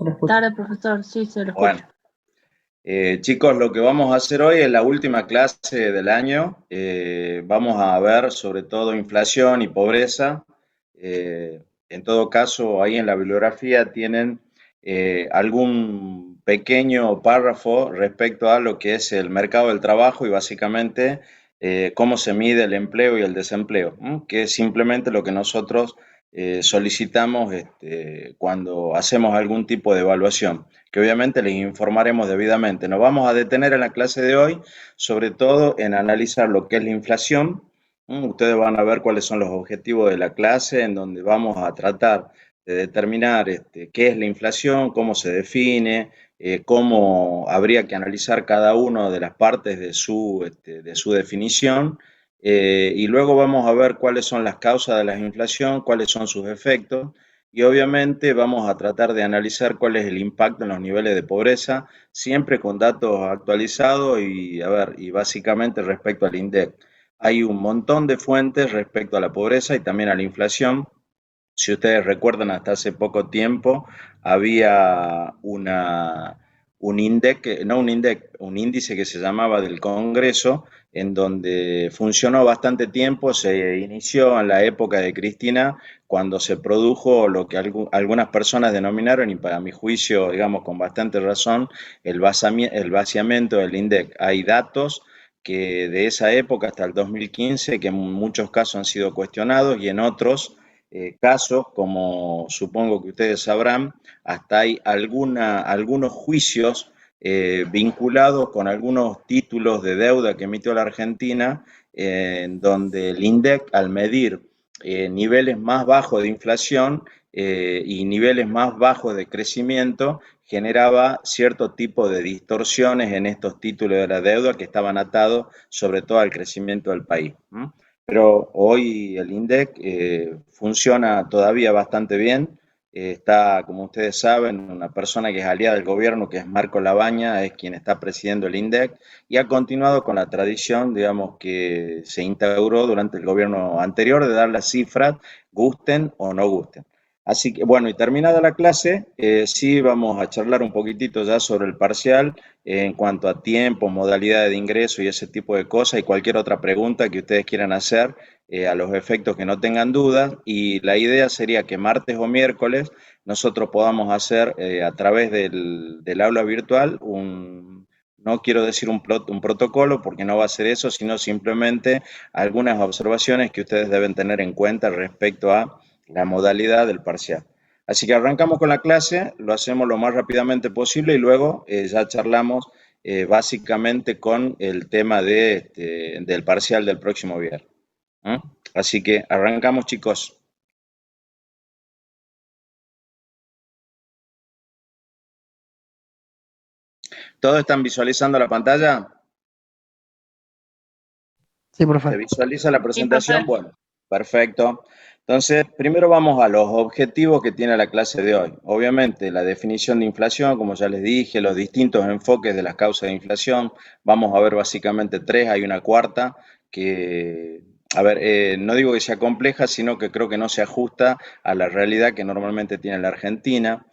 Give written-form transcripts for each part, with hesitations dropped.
se lo escucha. Tarde, profesor, sí, se lo Bueno, escucha. chicos, lo que vamos a hacer hoy es la última clase del año. Vamos a ver sobre todo inflación y pobreza. En todo caso, ahí en la bibliografía tienen algún pequeño párrafo respecto a lo que es el mercado del trabajo y básicamente cómo se mide el empleo y el desempleo, ¿m? Que es simplemente lo que nosotros solicitamos cuando hacemos algún tipo de evaluación, que obviamente les informaremos debidamente. Nos vamos a detener en la clase de hoy, sobre todo en analizar lo que es la inflación. Ustedes van a ver cuáles son los objetivos de la clase, en donde vamos a tratar de determinar qué es la inflación, cómo se define, cómo habría que analizar cada una de las partes de su definición. Y luego vamos a ver cuáles son las causas de la inflación, cuáles son sus efectos y obviamente vamos a tratar de analizar cuál es el impacto en los niveles de pobreza, siempre con datos actualizados y, a ver, y básicamente respecto al INDEC. Hay un montón de fuentes respecto a la pobreza y también a la inflación. Si ustedes recuerdan, hasta hace poco tiempo había un índice que se llamaba del Congreso, en donde funcionó bastante tiempo, se inició en la época de Cristina, cuando se produjo lo que algunas personas denominaron, y para mi juicio, digamos, con bastante razón, el vaciamiento del INDEC. Hay datos que de esa época hasta el 2015, que en muchos casos han sido cuestionados y en otros casos, como supongo que ustedes sabrán, hasta hay algunos juicios vinculados con algunos títulos de deuda que emitió la Argentina, en donde el INDEC, al medir niveles más bajos de inflación y niveles más bajos de crecimiento, generaba cierto tipo de distorsiones en estos títulos de la deuda que estaban atados sobre todo al crecimiento del país. Pero hoy el INDEC funciona todavía bastante bien. Está, como ustedes saben, una persona que es aliada del gobierno, que es Marco Labaña, es quien está presidiendo el INDEC y ha continuado con la tradición, digamos, que se instauró durante el gobierno anterior de dar las cifras, gusten o no gusten. Así que, bueno, y terminada la clase, sí vamos a charlar un poquitito ya sobre el parcial en cuanto a tiempo, modalidad de ingreso y ese tipo de cosas y cualquier otra pregunta que ustedes quieran hacer a los efectos que no tengan dudas. Y la idea sería que martes o miércoles nosotros podamos hacer a través del aula virtual no quiero decir un protocolo porque no va a ser eso, sino simplemente algunas observaciones que ustedes deben tener en cuenta respecto a la modalidad del parcial. Así que arrancamos con la clase, lo hacemos lo más rápidamente posible y luego ya charlamos básicamente con el tema del parcial del próximo viernes. ¿Mm? Así que arrancamos, chicos. ¿Todos están visualizando la pantalla? Sí, profe. ¿Se visualiza la presentación? Sí, profe. Bueno, perfecto. Entonces, primero vamos a los objetivos que tiene la clase de hoy. Obviamente, la definición de inflación, como ya les dije, los distintos enfoques de las causas de inflación. Vamos a ver básicamente tres, hay una cuarta que, a ver, no digo que sea compleja, sino que creo que no se ajusta a la realidad que normalmente tiene la Argentina.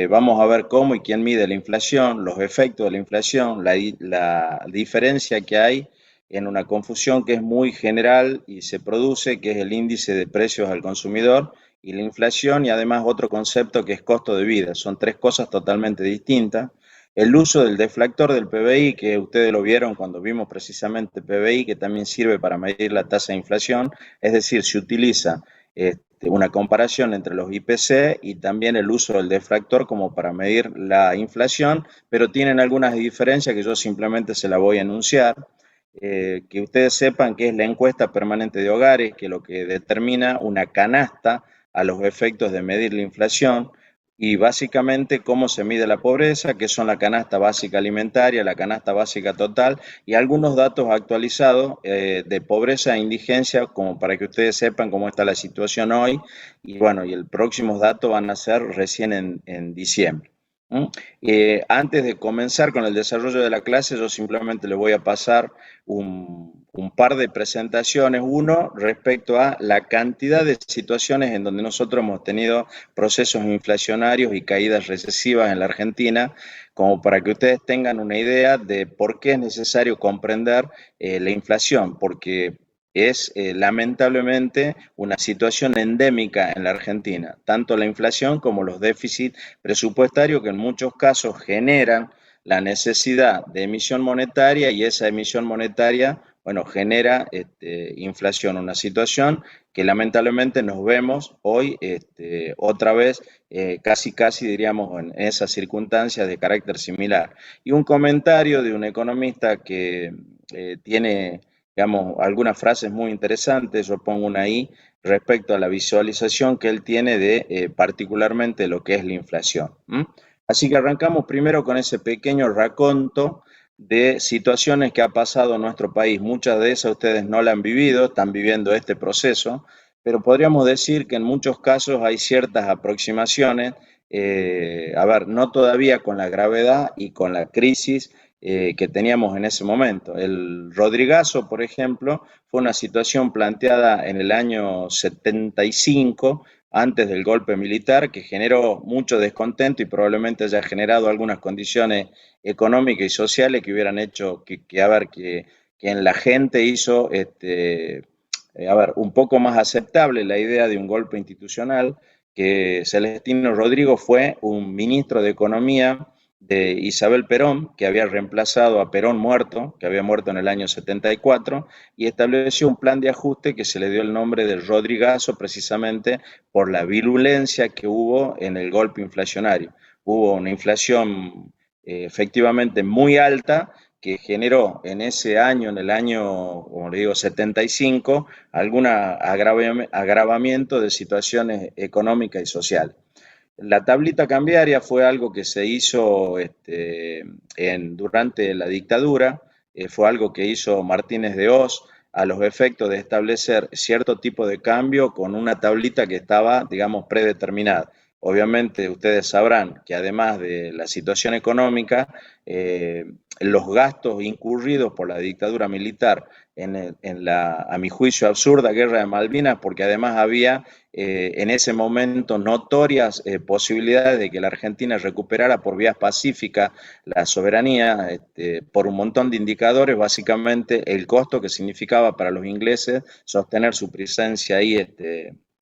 Vamos a ver cómo y quién mide la inflación, los efectos de la inflación, la diferencia que hay en una confusión que es muy general y se produce, que es el índice de precios al consumidor y la inflación y además otro concepto que es costo de vida. Son tres cosas totalmente distintas. El uso del deflactor del PBI, que ustedes lo vieron cuando vimos precisamente PBI, que también sirve para medir la tasa de inflación, es decir, se utiliza una comparación entre los IPC y también el uso del deflactor como para medir la inflación, pero tienen algunas diferencias que yo simplemente se la voy a enunciar. Que ustedes sepan que es la encuesta permanente de hogares, que lo que determina una canasta a los efectos de medir la inflación y básicamente cómo se mide la pobreza, que son la canasta básica alimentaria, la canasta básica total y algunos datos actualizados de pobreza e indigencia, como para que ustedes sepan cómo está la situación hoy y bueno, y el próximo dato van a ser recién en diciembre. Antes de comenzar con el desarrollo de la clase, yo simplemente le voy a pasar un par de presentaciones. Uno, respecto a la cantidad de situaciones en donde nosotros hemos tenido procesos inflacionarios y caídas recesivas en la Argentina, como para que ustedes tengan una idea de por qué es necesario comprender la inflación, porque es lamentablemente una situación endémica en la Argentina, tanto la inflación como los déficits presupuestarios que en muchos casos generan la necesidad de emisión monetaria y esa emisión monetaria, bueno, genera inflación, una situación que lamentablemente nos vemos hoy otra vez casi diríamos en esas circunstancias de carácter similar. Y un comentario de un economista que tiene, digamos, algunas frases muy interesantes, yo pongo una ahí, respecto a la visualización que él tiene de particularmente lo que es la inflación. Así que arrancamos primero con ese pequeño raconto de situaciones que ha pasado en nuestro país. Muchas de esas ustedes no la han vivido, están viviendo este proceso, pero podríamos decir que en muchos casos hay ciertas aproximaciones, a ver, no todavía con la gravedad y con la crisis que teníamos en ese momento. El Rodrigazo, por ejemplo, fue una situación planteada en el año 75, antes del golpe militar, que generó mucho descontento y probablemente haya generado algunas condiciones económicas y sociales que hubieran hecho que en la gente hizo a ver, un poco más aceptable la idea de un golpe institucional, que Celestino Rodrigo fue un ministro de Economía de Isabel Perón, que había reemplazado a Perón muerto, que había muerto en el año 74, y estableció un plan de ajuste que se le dio el nombre de Rodrigazo precisamente por la virulencia que hubo en el golpe inflacionario. Hubo una inflación efectivamente muy alta que generó en ese año, en el año, como le digo, 75, algún agravamiento de situaciones económicas y sociales. La tablita cambiaria fue algo que se hizo durante la dictadura, fue algo que hizo Martínez de Oz a los efectos de establecer cierto tipo de cambio con una tablita que estaba, digamos, predeterminada. Obviamente ustedes sabrán que además de la situación económica, los gastos incurridos por la dictadura militar en la, a mi juicio, absurda guerra de Malvinas, porque además había en ese momento notorias posibilidades de que la Argentina recuperara por vías pacíficas la soberanía por un montón de indicadores, básicamente el costo que significaba para los ingleses sostener su presencia ahí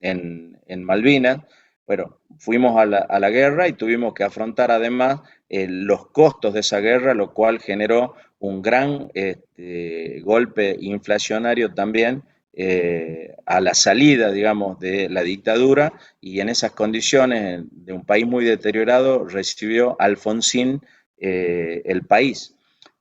en Malvinas. Bueno, fuimos a la guerra y tuvimos que afrontar además los costos de esa guerra, lo cual generó un gran golpe inflacionario también a la salida, digamos, de la dictadura, y en esas condiciones de un país muy deteriorado recibió Alfonsín el país.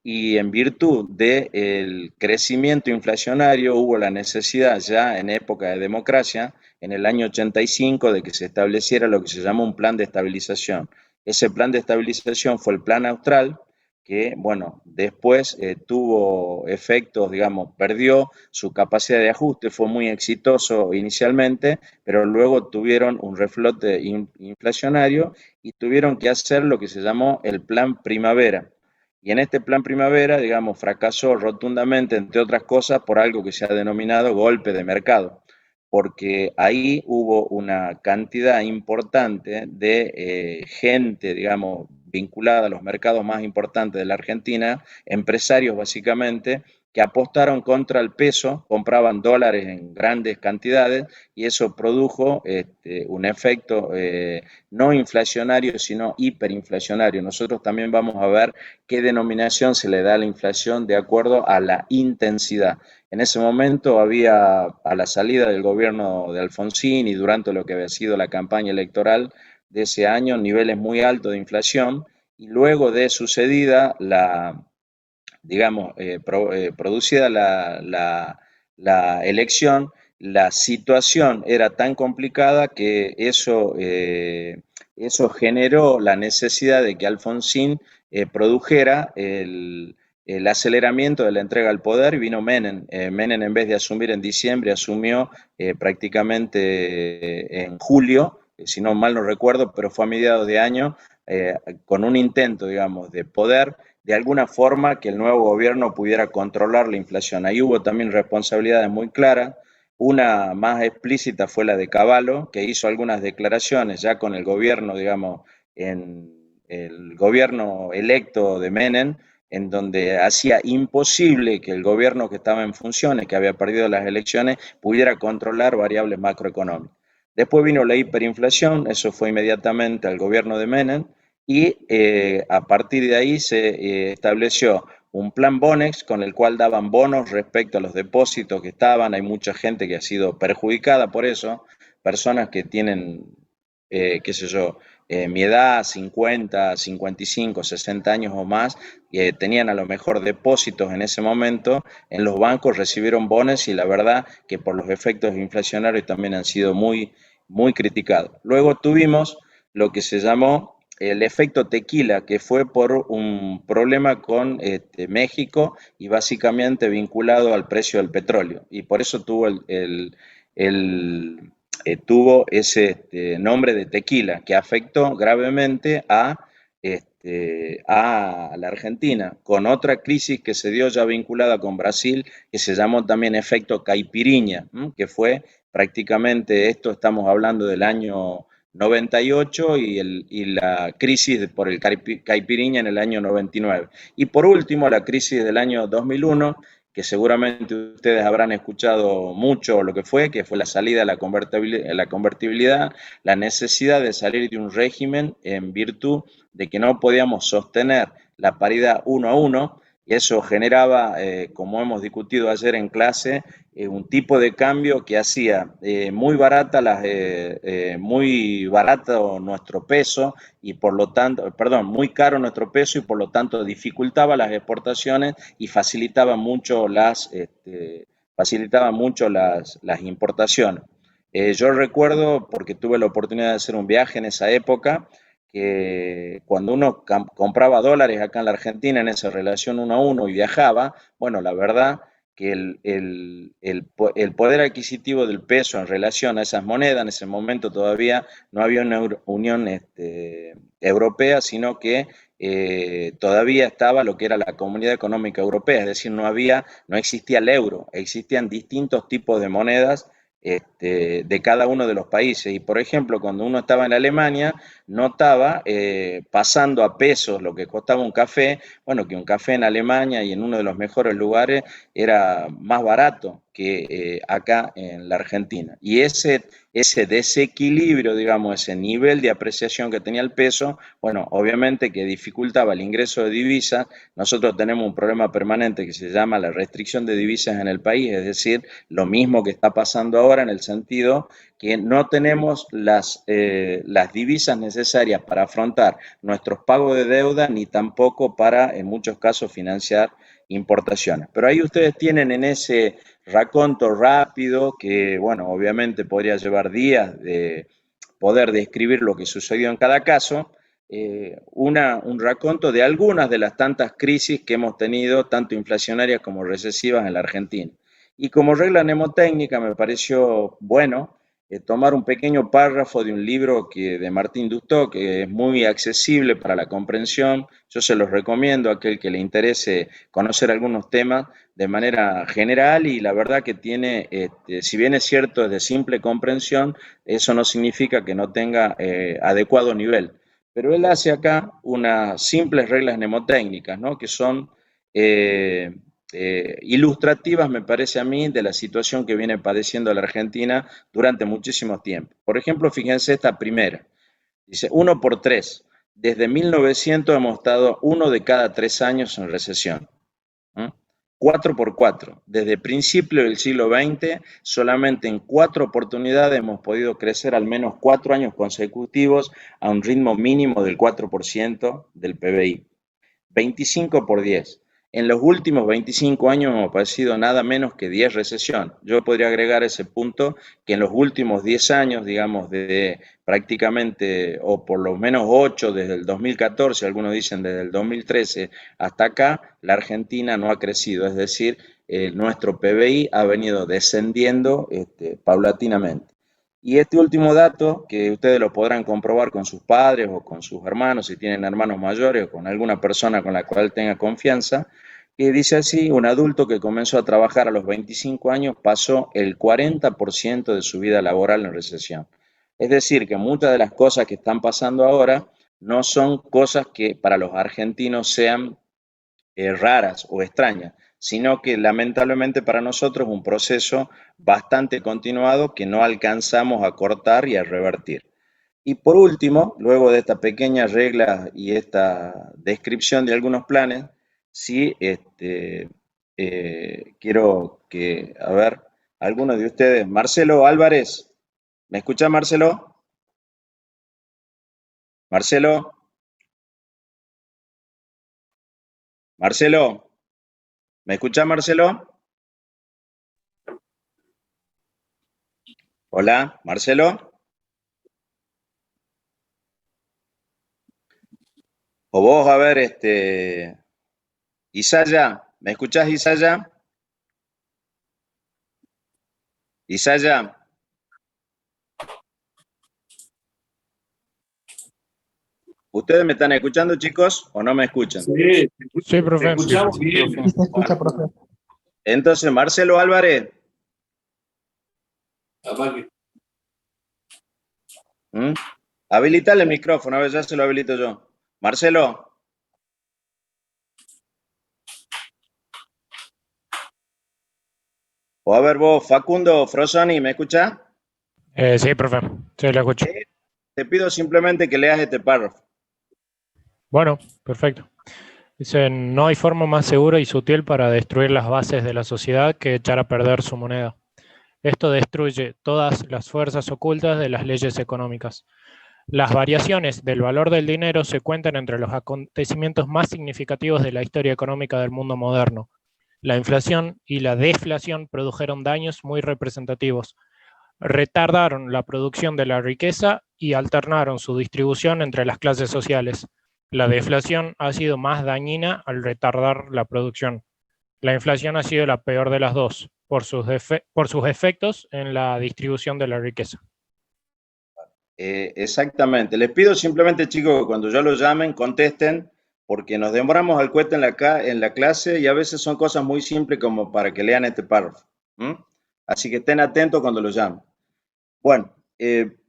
Y en virtud del crecimiento inflacionario hubo la necesidad ya en época de democracia, en el año 85, de que se estableciera lo que se llama un plan de estabilización. Ese plan de estabilización fue el Plan Austral, que, bueno, después tuvo efectos, digamos, perdió su capacidad de ajuste, fue muy exitoso inicialmente, pero luego tuvieron un reflote inflacionario y tuvieron que hacer lo que se llamó el Plan Primavera. Y en este Plan Primavera, digamos, fracasó rotundamente, entre otras cosas, por algo que se ha denominado golpe de mercado, porque ahí hubo una cantidad importante de gente, digamos, vinculada a los mercados más importantes de la Argentina, empresarios básicamente, que apostaron contra el peso, compraban dólares en grandes cantidades y eso produjo un efecto no inflacionario, sino hiperinflacionario. Nosotros también vamos a ver qué denominación se le da a la inflación de acuerdo a la intensidad. En ese momento había, a la salida del gobierno de Alfonsín y durante lo que había sido la campaña electoral de ese año, niveles muy altos de inflación, y luego de sucedida digamos, producida la elección, la situación era tan complicada que eso generó la necesidad de que Alfonsín produjera el aceleramiento de la entrega al poder. Vino Menem. Menem, en vez de asumir en diciembre, asumió prácticamente en julio, si no mal no recuerdo, pero fue a mediados de año, con un intento, digamos, de poder de alguna forma que el nuevo gobierno pudiera controlar la inflación. Ahí hubo también responsabilidades muy claras. Una más explícita fue la de Cavallo, que hizo algunas declaraciones ya con el gobierno, digamos, en el gobierno electo de Menem, en donde hacía imposible que el gobierno que estaba en funciones, que había perdido las elecciones, pudiera controlar variables macroeconómicas. Después vino la hiperinflación, eso fue inmediatamente al gobierno de Menem, y a partir de ahí se estableció un plan Bonex con el cual daban bonos respecto a los depósitos que estaban. Hay mucha gente que ha sido perjudicada por eso, personas que tienen, qué sé yo, mi edad, 50, 55, 60 años o más, tenían a lo mejor depósitos en ese momento en los bancos, recibieron bonos y la verdad que por los efectos inflacionarios también han sido muy criticados. Luego tuvimos lo que se llamó el efecto tequila, que fue por un problema con México y básicamente vinculado al precio del petróleo. Y por eso tuvo tuvo ese nombre de tequila, que afectó gravemente a la Argentina, con otra crisis que se dio ya vinculada con Brasil, que se llamó también efecto caipiriña, que fue prácticamente, esto estamos hablando del año 98 y la crisis por el caipiriña en el año 99. Y por último, la crisis del año 2001, que seguramente ustedes habrán escuchado mucho lo que fue la salida de la convertibilidad, la necesidad de salir de un régimen en virtud de que no podíamos sostener la paridad 1 a 1, y eso generaba, como hemos discutido ayer en clase, un tipo de cambio que hacía muy barato nuestro peso y por lo tanto, perdón, muy caro nuestro peso y por lo tanto dificultaba las exportaciones y facilitaba mucho las importaciones. Yo recuerdo, porque tuve la oportunidad de hacer un viaje en esa época, que cuando uno compraba dólares acá en la Argentina en esa relación 1 a 1 y viajaba, bueno, la verdad que el poder adquisitivo del peso en relación a esas monedas, en ese momento todavía no había una unión europea, sino que todavía estaba lo que era la Comunidad Económica Europea, es decir, no existía el euro, existían distintos tipos de monedas de cada uno de los países. Y por ejemplo, cuando uno estaba en Alemania, notaba pasando a pesos lo que costaba un café, bueno, que un café en Alemania y en uno de los mejores lugares era más barato que acá en la Argentina. Y ese desequilibrio, digamos, ese nivel de apreciación que tenía el peso, bueno, obviamente que dificultaba el ingreso de divisas. Nosotros tenemos un problema permanente que se llama la restricción de divisas en el país, es decir, lo mismo que está pasando ahora en el sentido que no tenemos las divisas necesarias para afrontar nuestros pagos de deuda ni tampoco para, en muchos casos, financiar importaciones. Pero ahí ustedes tienen en ese raconto rápido que, bueno, obviamente podría llevar días de poder describir lo que sucedió en cada caso, un raconto de algunas de las tantas crisis que hemos tenido, tanto inflacionarias como recesivas en la Argentina. Y como regla mnemotécnica me pareció bueno tomar un pequeño párrafo de un libro de Martín Lustó, que es muy accesible para la comprensión. Yo se los recomiendo a aquel que le interese conocer algunos temas de manera general y la verdad que tiene, si bien es cierto, es de simple comprensión, eso no significa que no tenga adecuado nivel. Pero él hace acá unas simples reglas mnemotécnicas, ¿no? Que son ilustrativas, me parece a mí, de la situación que viene padeciendo la Argentina durante muchísimo tiempo. Por ejemplo, fíjense esta primera. Dice, 1 por 3. Desde 1900 hemos estado 1 de cada 3 años en recesión. 4 por 4. Desde principio del siglo XX, solamente en 4 oportunidades hemos podido crecer al menos 4 años consecutivos a un ritmo mínimo del 4% del PBI. 25 por 10. En los últimos 25 años hemos padecido nada menos que 10 recesiones. Yo podría agregar ese punto que en los últimos 10 años, digamos, de prácticamente, o por lo menos 8 desde el 2014, algunos dicen desde el 2013 hasta acá, la Argentina no ha crecido, es decir, nuestro PBI ha venido descendiendo paulatinamente. Y este último dato, que ustedes lo podrán comprobar con sus padres o con sus hermanos, si tienen hermanos mayores o con alguna persona con la cual tenga confianza, que dice así, un adulto que comenzó a trabajar a los 25 años pasó el 40% de su vida laboral en recesión. Es decir, que muchas de las cosas que están pasando ahora no son cosas que para los argentinos sean raras o extrañas, sino que lamentablemente para nosotros es un proceso bastante continuado que no alcanzamos a cortar y a revertir. Y por último, luego de esta pequeña regla y esta descripción de algunos planes, sí quiero que, a ver, alguno de ustedes, Marcelo Álvarez, ¿me escucha Marcelo? Marcelo, Marcelo, ¿me escucha Marcelo? Hola, Marcelo. O vos, a ver, Isaya, ¿me escuchás Isaya? Isaya, ¿ustedes me están escuchando, chicos, o no me escuchan? Sí, Sí, te profe. Sí, escuchamos Sí, bien. profe. sí se escucha, Bueno, profe. entonces, Marcelo Álvarez, Capaz que- ¿m? Habilitale el micrófono, a ver, ya se lo habilito yo. Marcelo, o a ver vos, Facundo Frosoni, ¿me escuchás? Sí, profe. Sí, lo escucho. Te pido simplemente que leas este párrafo. Bueno, perfecto. Dice, no hay forma más segura y sutil para destruir las bases de la sociedad que echar a perder su moneda. Esto destruye todas las fuerzas ocultas de las leyes económicas. Las variaciones del valor del dinero se cuentan entre los acontecimientos más significativos de la historia económica del mundo moderno. La inflación y la deflación produjeron daños muy representativos. Retardaron la producción de la riqueza y alternaron su distribución entre las clases sociales. La deflación ha sido más dañina al retardar la producción. La inflación ha sido la peor de las dos, por sus efectos en la distribución de la riqueza. Exactamente. Les pido simplemente, chicos, que cuando yo los llamen, contesten, porque nos demoramos al cuete en la clase y a veces son cosas muy simples como para que lean este párrafo. ¿M? Así que estén atentos cuando los llamen. Bueno,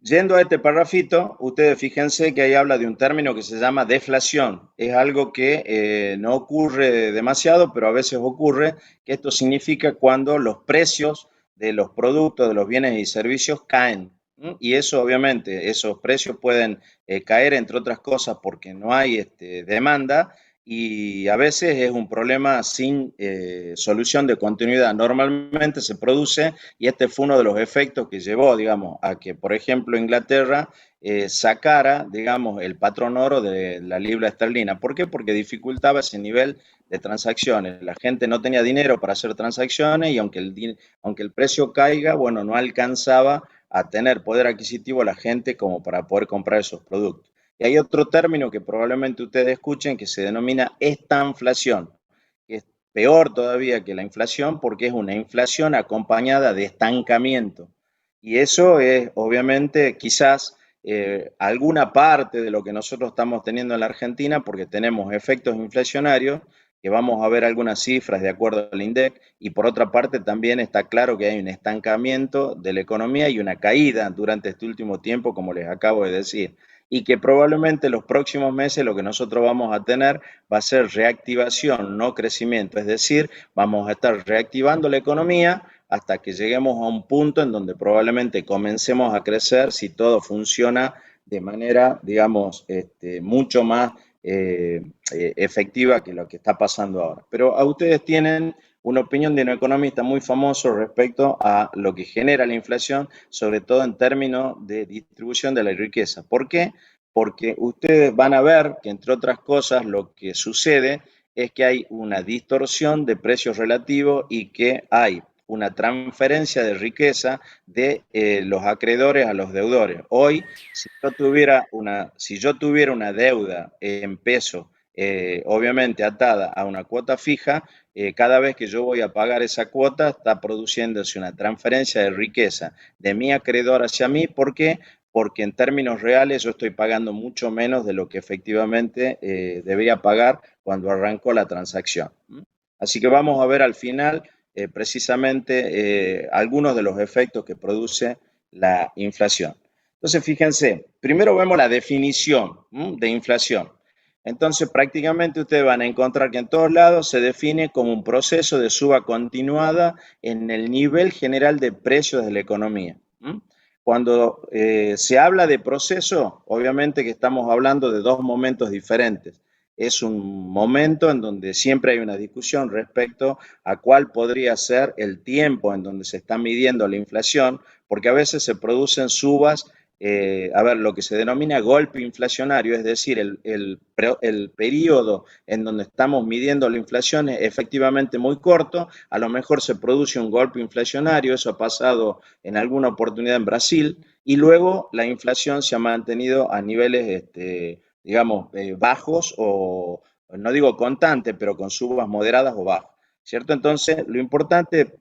yendo a este parrafito, ustedes fíjense que ahí habla de un término que se llama deflación. Es algo que no ocurre demasiado, pero a veces ocurre, que esto significa cuando los precios de los productos, de los bienes y servicios caen. ¿M? Y eso obviamente, esos precios pueden caer entre otras cosas porque no hay demanda y a veces es un problema sin solución de continuidad. Normalmente se produce y este fue uno de los efectos que llevó, digamos, a que, por ejemplo, Inglaterra sacara, digamos, el patrón oro de la libra esterlina. ¿Por qué? Porque dificultaba ese nivel de transacciones. La gente no tenía dinero para hacer transacciones y aunque el precio caiga, bueno, no alcanzaba a tener poder adquisitivo la gente como para poder comprar esos productos. Y hay otro término que probablemente ustedes escuchen que se denomina estanflación, que es peor todavía que la inflación porque es una inflación acompañada de estancamiento. Y eso es obviamente quizás alguna parte de lo que nosotros estamos teniendo en la Argentina porque tenemos efectos inflacionarios que vamos a ver algunas cifras de acuerdo al INDEC y por otra parte también está claro que hay un estancamiento de la economía y una caída durante este último tiempo, como les acabo de decir, y que probablemente los próximos meses lo que nosotros vamos a tener va a ser reactivación, no crecimiento, es decir, vamos a estar reactivando la economía hasta que lleguemos a un punto en donde probablemente comencemos a crecer si todo funciona de manera, digamos, mucho más efectiva que lo que está pasando ahora. Pero a ustedes tienen una opinión de un economista muy famoso respecto a lo que genera la inflación, sobre todo en términos de distribución de la riqueza. ¿Por qué? Porque ustedes van a ver que, entre otras cosas, lo que sucede es que hay una distorsión de precios relativos y que hay una transferencia de riqueza de los acreedores a los deudores. Hoy, si yo tuviera una deuda en pesos obviamente atada a una cuota fija, cada vez que yo voy a pagar esa cuota está produciéndose una transferencia de riqueza de mi acreedor hacia mí. ¿Por qué? Porque en términos reales yo estoy pagando mucho menos de lo que efectivamente debería pagar cuando arrancó la transacción. Así que vamos a ver al final precisamente algunos de los efectos que produce la inflación. Entonces, fíjense, primero vemos la definición de inflación. Entonces, prácticamente ustedes van a encontrar que en todos lados se define como un proceso de suba continuada en el nivel general de precios de la economía. Cuando se habla de proceso, obviamente que estamos hablando de dos momentos diferentes. Es un momento en donde siempre hay una discusión respecto a cuál podría ser el tiempo en donde se está midiendo la inflación, porque a veces se producen subas, lo que se denomina golpe inflacionario, es decir, el periodo en donde estamos midiendo la inflación es efectivamente muy corto, a lo mejor se produce un golpe inflacionario, eso ha pasado en alguna oportunidad en Brasil, y luego la inflación se ha mantenido a niveles, digamos, bajos o, no digo constantes, pero con subas moderadas o bajas, ¿cierto? Entonces, lo importante,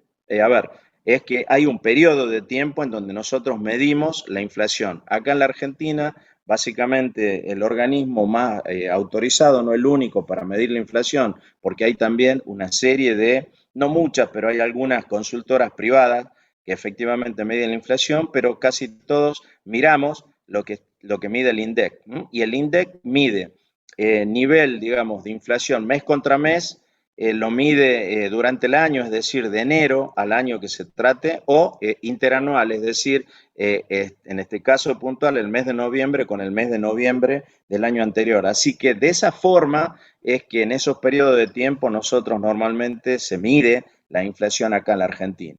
es que hay un periodo de tiempo en donde nosotros medimos la inflación. Acá en la Argentina, básicamente el organismo más autorizado, no el único para medir la inflación, porque hay también una serie de, no muchas, pero hay algunas consultoras privadas que efectivamente miden la inflación, pero casi todos miramos lo que mide el INDEC. Y el INDEC mide nivel, digamos, de inflación mes contra mes, lo mide durante el año, es decir, de enero al año que se trate, o interanual, es decir, en este caso puntual, el mes de noviembre con el mes de noviembre del año anterior. Así que de esa forma es que en esos periodos de tiempo nosotros normalmente se mide la inflación acá en la Argentina.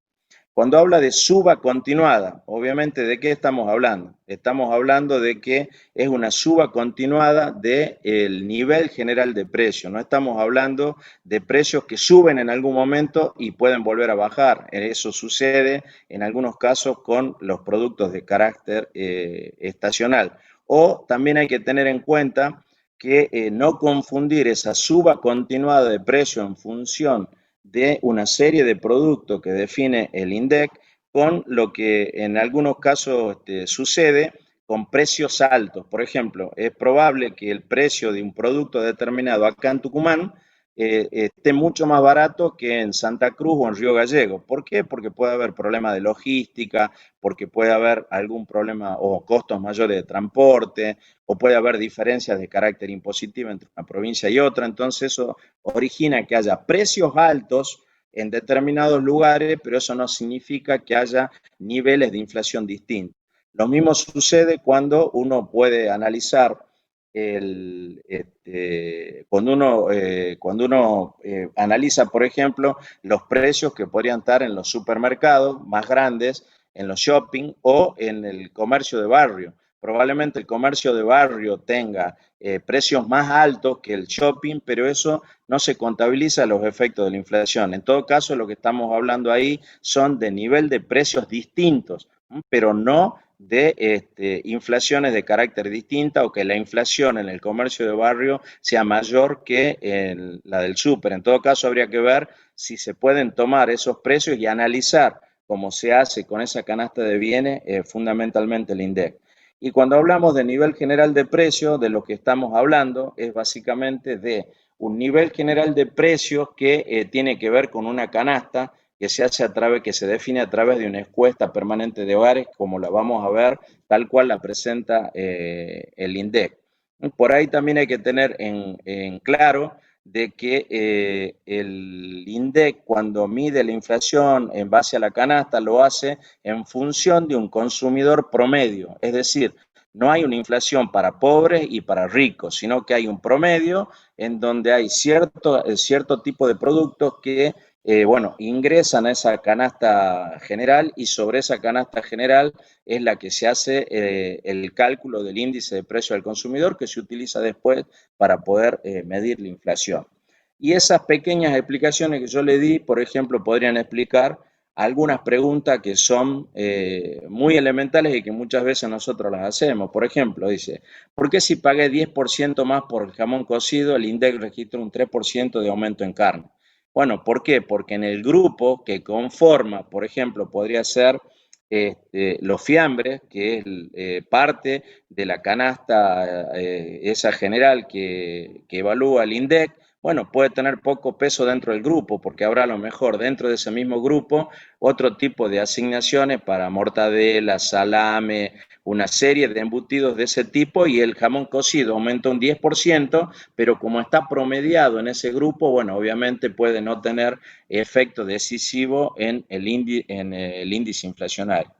Cuando habla de suba continuada, obviamente, ¿de qué estamos hablando? Estamos hablando de que es una suba continuada del nivel general de precio. No estamos hablando de precios que suben en algún momento y pueden volver a bajar. Eso sucede en algunos casos con los productos de carácter estacional. O también hay que tener en cuenta que no confundir esa suba continuada de precio en función de una serie de productos que define el INDEC con lo que en algunos casos sucede con precios altos. Por ejemplo, es probable que el precio de un producto determinado acá en Tucumán esté mucho más barato que en Santa Cruz o en Río Gallegos. ¿Por qué? Porque puede haber problemas de logística, porque puede haber algún problema o costos mayores de transporte, o puede haber diferencias de carácter impositivo entre una provincia y otra. Entonces eso origina que haya precios altos en determinados lugares, pero eso no significa que haya niveles de inflación distintos. Lo mismo sucede cuando uno puede analizar cuando uno analiza, por ejemplo, los precios que podrían estar en los supermercados más grandes, en los shopping o en el comercio de barrio. Probablemente el comercio de barrio tenga precios más altos que el shopping, pero eso no se contabiliza los efectos de la inflación. En todo caso, lo que estamos hablando ahí son de nivel de precios distintos, pero no de inflaciones de carácter distinta o que la inflación en el comercio de barrio sea mayor que la del súper. En todo caso, habría que ver si se pueden tomar esos precios y analizar cómo se hace con esa canasta de bienes, fundamentalmente el INDEC. Y cuando hablamos de nivel general de precios, de lo que estamos hablando es básicamente de un nivel general de precios que tiene que ver con una canasta que se hace que se define a través de una encuesta permanente de hogares, como la vamos a ver, tal cual la presenta el INDEC. Por ahí también hay que tener en claro de que el INDEC, cuando mide la inflación en base a la canasta, lo hace en función de un consumidor promedio. Es decir, no hay una inflación para pobres y para ricos, sino que hay un promedio en donde hay cierto tipo de productos que ingresan a esa canasta general y sobre esa canasta general es la que se hace el cálculo del índice de precio del consumidor que se utiliza después para poder medir la inflación. Y esas pequeñas explicaciones que yo le di, por ejemplo, podrían explicar algunas preguntas que son muy elementales y que muchas veces nosotros las hacemos. Por ejemplo, dice, ¿por qué si pagué 10% más por el jamón cocido, el INDEC registra un 3% de aumento en carne? Bueno, ¿por qué? Porque en el grupo que conforma, por ejemplo, podría ser los fiambres, que es parte de la canasta esa general que evalúa el INDEC, bueno, puede tener poco peso dentro del grupo, porque habrá a lo mejor dentro de ese mismo grupo otro tipo de asignaciones para mortadela, salame, una serie de embutidos de ese tipo, y el jamón cocido aumenta un 10%, pero como está promediado en ese grupo, bueno, obviamente puede no tener efecto decisivo en el índice inflacionario.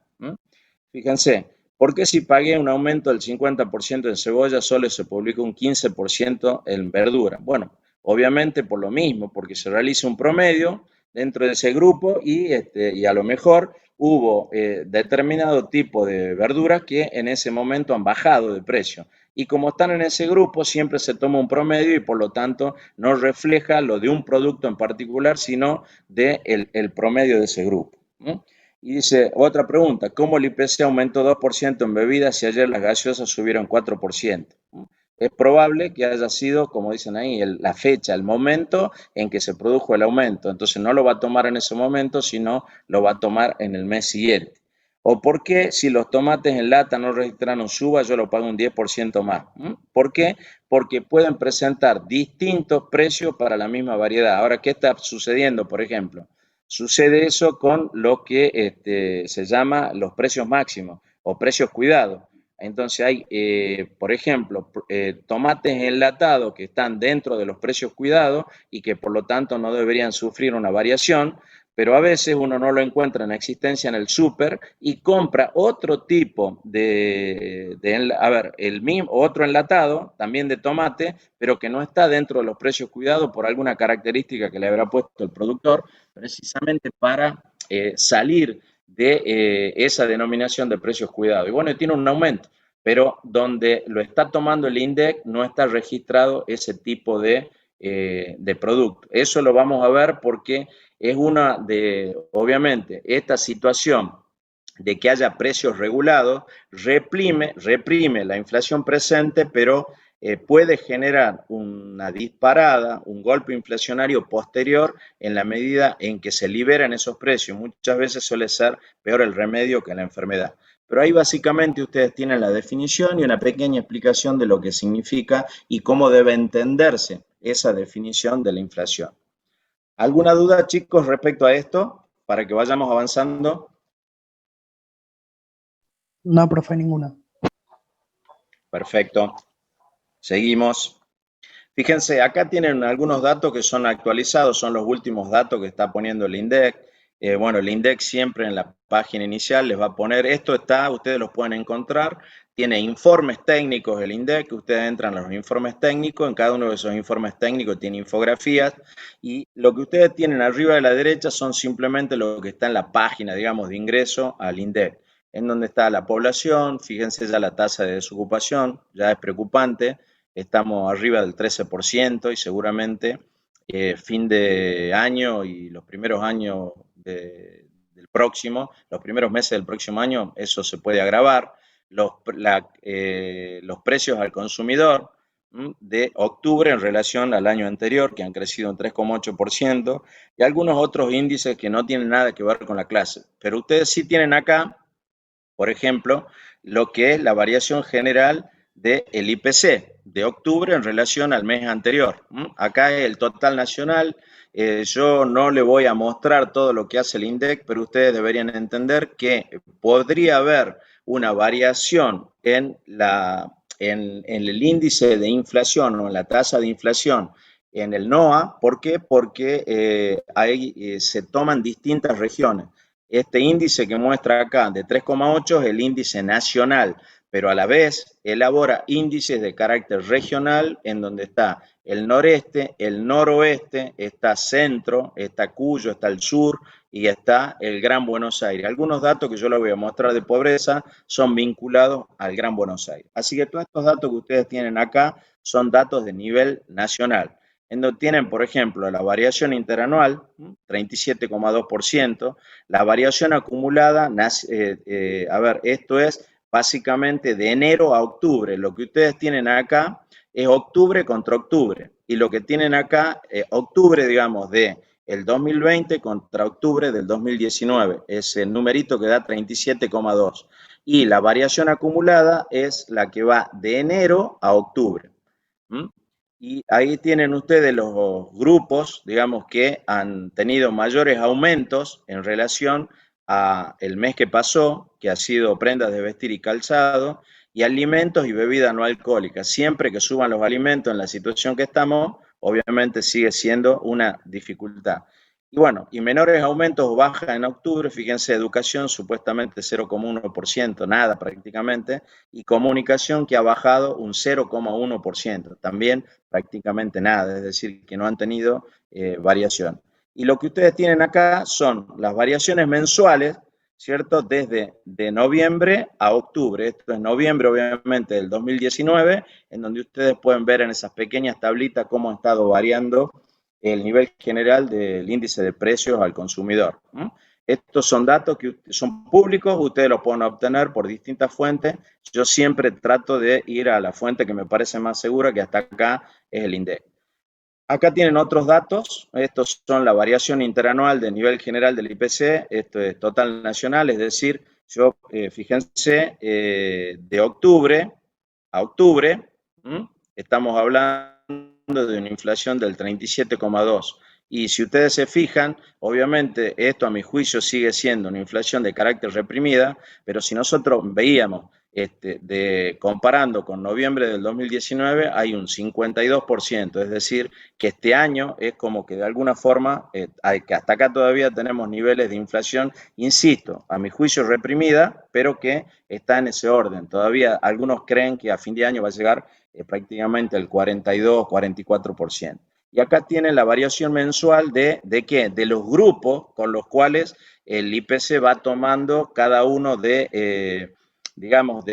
Fíjense, ¿por qué si pagué un aumento del 50% en cebolla solo se publica un 15% en verdura? Bueno, obviamente por lo mismo, porque se realiza un promedio dentro de ese grupo y a lo mejor hubo determinado tipo de verduras que en ese momento han bajado de precio. Y como están en ese grupo, siempre se toma un promedio y por lo tanto no refleja lo de un producto en particular, sino del el promedio de ese grupo. Y dice, otra pregunta, ¿cómo el IPC aumentó 2% en bebidas si ayer las gaseosas subieron 4%? Es probable que haya sido, como dicen ahí, la fecha, el momento en que se produjo el aumento. Entonces no lo va a tomar en ese momento, sino lo va a tomar en el mes siguiente. ¿O por qué si los tomates en lata no registraron suba, yo lo pago un 10% más? ¿Por qué? Porque pueden presentar distintos precios para la misma variedad. Ahora, ¿qué está sucediendo, por ejemplo? Sucede eso con lo que se llama los precios máximos o precios cuidados. Entonces hay, por ejemplo, tomates enlatados que están dentro de los precios cuidados y que por lo tanto no deberían sufrir una variación, pero a veces uno no lo encuentra en existencia en el súper y compra otro tipo a ver, el mismo, otro enlatado, también de tomate, pero que no está dentro de los precios cuidados por alguna característica que le habrá puesto el productor, precisamente para salir de esa denominación de precios cuidados. Y bueno, tiene un aumento, pero donde lo está tomando el INDEC no está registrado ese tipo de producto. Eso lo vamos a ver porque es una de, obviamente, esta situación de que haya precios regulados reprime la inflación presente, pero puede generar una disparada, un golpe inflacionario posterior en la medida en que se liberan esos precios. Muchas veces suele ser peor el remedio que la enfermedad. Pero ahí básicamente ustedes tienen la definición y una pequeña explicación de lo que significa y cómo debe entenderse esa definición de la inflación. ¿Alguna duda, chicos, respecto a esto? Para que vayamos avanzando. No, profe, ninguna. Perfecto. Seguimos. Fíjense, acá tienen algunos datos que son actualizados, son los últimos datos que está poniendo el INDEC. Bueno, el INDEC siempre en la página inicial les va a poner, esto está, ustedes los pueden encontrar, tiene informes técnicos el INDEC, ustedes entran a los informes técnicos, en cada uno de esos informes técnicos tiene infografías y lo que ustedes tienen arriba de la derecha son simplemente lo que está en la página, digamos, de ingreso al INDEC, en donde está la población, fíjense ya la tasa de desocupación, ya es preocupante, estamos arriba del 13% y seguramente fin de año y los primeros años del próximo, los primeros meses del próximo año, eso se puede agravar. Los precios al consumidor de octubre en relación al año anterior, que han crecido un 3,8%, y algunos otros índices que no tienen nada que ver con la clase. Pero ustedes sí tienen acá, por ejemplo, lo que es la variación general del IPC de octubre en relación al mes anterior. Acá es el total nacional. Yo no le voy a mostrar todo lo que hace el INDEC, pero ustedes deberían entender que podría haber una variación en el índice de inflación o en la tasa de inflación en el NOA. ¿Por qué? Porque ahí se toman distintas regiones. Este índice que muestra acá de 3,8 es el índice nacional, pero a la vez elabora índices de carácter regional en donde está el noreste, el noroeste, está centro, está Cuyo, está el sur y está el Gran Buenos Aires. Algunos datos que yo les voy a mostrar de pobreza son vinculados al Gran Buenos Aires. Así que todos estos datos que ustedes tienen acá son datos de nivel nacional. en donde tienen, por ejemplo, la variación interanual, 37,2%, la variación acumulada, esto es básicamente de enero a octubre. Lo que ustedes tienen acá es octubre contra octubre, y lo que tienen acá es octubre, digamos, de el 2020 contra octubre del 2019, ese numerito que da 37,2. Y la variación acumulada es la que va de enero a octubre. Y ahí tienen ustedes los grupos, digamos, que han tenido mayores aumentos en relación a el mes que pasó, que ha sido prendas de vestir y calzado, y alimentos y bebidas no alcohólicas. Siempre que suban los alimentos en la situación que estamos, obviamente sigue siendo una dificultad. Y bueno, y menores aumentos o bajas en octubre, fíjense, educación supuestamente 0,1%, nada prácticamente, y comunicación que ha bajado un 0,1%, también prácticamente nada, es decir, que no han tenido variación. Y lo que ustedes tienen acá son las variaciones mensuales, ¿cierto? Desde de noviembre a octubre. Esto es noviembre, obviamente, del 2019, en donde ustedes pueden ver en esas pequeñas tablitas cómo ha estado variando el nivel general del índice de precios al consumidor. Estos son datos que son públicos, ustedes los pueden obtener por distintas fuentes. Yo siempre trato de ir a la fuente que me parece más segura, que hasta acá es el INDEC. Acá tienen otros datos, estos son la variación interanual del nivel general del IPC, esto es total nacional, es decir, fíjense, de octubre a octubre, estamos hablando de una inflación del 37,2. Y si ustedes se fijan, obviamente esto a mi juicio sigue siendo una inflación de carácter reprimida, pero si nosotros veíamos comparando con noviembre del 2019, hay un 52%, es decir, que este año es como que de alguna forma, que hasta acá todavía tenemos niveles de inflación, insisto, a mi juicio reprimida, pero que está en ese orden. Todavía algunos creen que a fin de año va a llegar prácticamente el 42, 44%. Y acá tienen la variación mensual ¿de qué? De los grupos con los cuales el IPC va tomando cada uno digamos,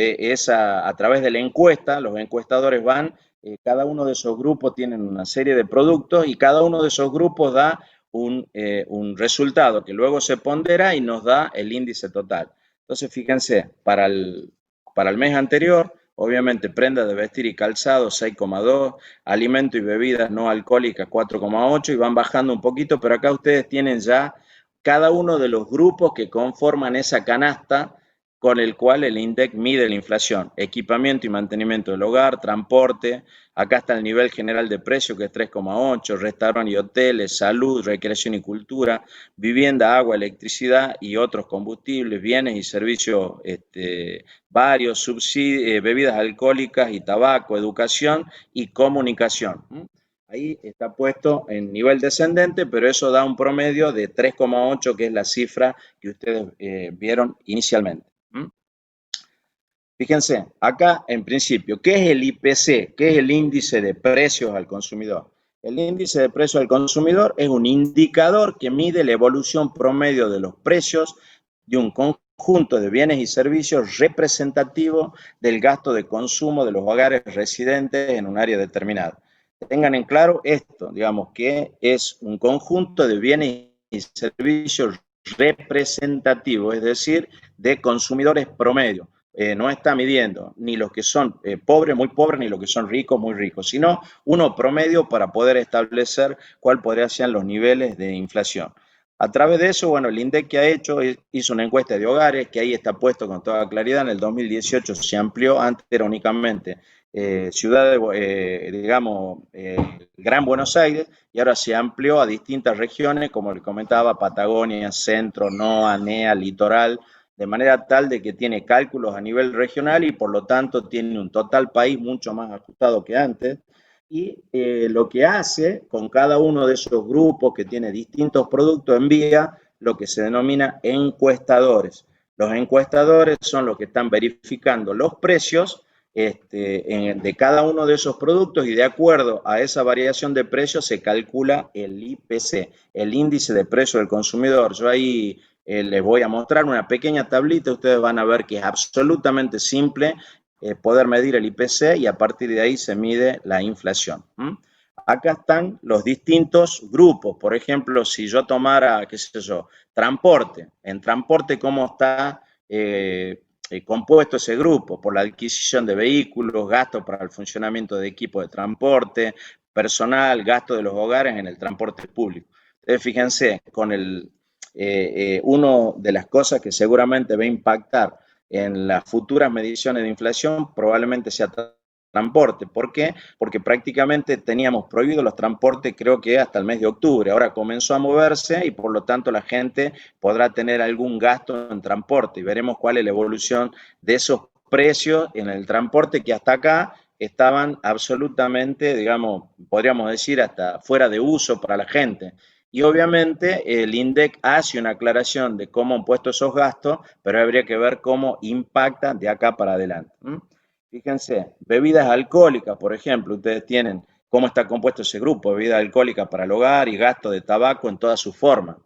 a través de la encuesta, los encuestadores van, cada uno de esos grupos tienen una serie de productos y cada uno de esos grupos da un resultado que luego se pondera y nos da el índice total. Entonces, fíjense, para el mes anterior, obviamente prendas de vestir y calzado 6,2, alimento y bebidas no alcohólicas 4,8 y van bajando un poquito, pero acá ustedes tienen ya cada uno de los grupos que conforman esa canasta con el cual el INDEC mide la inflación, equipamiento y mantenimiento del hogar, transporte, acá está el nivel general de precio que es 3,8, restaurantes y hoteles, salud, recreación y cultura, vivienda, agua, electricidad y otros combustibles, bienes y servicios varios, subsidios, bebidas alcohólicas y tabaco, educación y comunicación. Ahí está puesto en nivel descendente, pero eso da un promedio de 3,8, que es la cifra que ustedes vieron inicialmente. Fíjense, acá en principio, ¿qué es el IPC? ¿Qué es el índice de precios al consumidor? El índice de precios al consumidor es un indicador que mide la evolución promedio de los precios de un conjunto de bienes y servicios representativo del gasto de consumo de los hogares residentes en un área determinada. Tengan en claro esto, digamos que es un conjunto de bienes y servicios representativo, es decir, de consumidores promedio. No está midiendo ni los que son pobres, muy pobres, ni los que son ricos, muy ricos, sino uno promedio para poder establecer cuál podrían ser los niveles de inflación. A través de eso, bueno, el INDEC que ha hecho, hizo una encuesta de hogares, que ahí está puesto con toda claridad. En el 2018 se amplió, antes era únicamente ciudad Gran Buenos Aires, y ahora se amplió a distintas regiones, como les comentaba, Patagonia, Centro, NOA, NEA, Litoral, de manera tal de que tiene cálculos a nivel regional y por lo tanto tiene un total país mucho más ajustado que antes. Y lo que hace con cada uno de esos grupos que tiene distintos productos, envía lo que se denomina encuestadores. Los encuestadores son los que están verificando los precios de cada uno de esos productos, y de acuerdo a esa variación de precios se calcula el IPC, el índice de precio del consumidor. Yo ahí les voy a mostrar una pequeña tablita, ustedes van a ver que es absolutamente simple poder medir el IPC y a partir de ahí se mide la inflación. acá están los distintos grupos. Por ejemplo, si yo tomara, qué sé yo, transporte, en transporte, ¿cómo está compuesto ese grupo? Por la adquisición de vehículos, gastos para el funcionamiento de equipos de transporte, personal, gasto de los hogares en el transporte público. Entonces, fíjense, con uno de las cosas que seguramente va a impactar en las futuras mediciones de inflación probablemente sea transporte. ¿Por qué? Porque prácticamente teníamos prohibidos los transportes creo que hasta el mes de octubre. Ahora comenzó a moverse y por lo tanto la gente podrá tener algún gasto en transporte y veremos cuál es la evolución de esos precios en el transporte que hasta acá estaban absolutamente, digamos, podríamos decir hasta fuera de uso para la gente. Y obviamente el INDEC hace una aclaración de cómo han puesto esos gastos, pero habría que ver cómo impacta de acá para adelante. Fíjense, bebidas alcohólicas, por ejemplo, ustedes tienen cómo está compuesto ese grupo, bebidas alcohólicas para el hogar y gasto de tabaco en todas sus formas.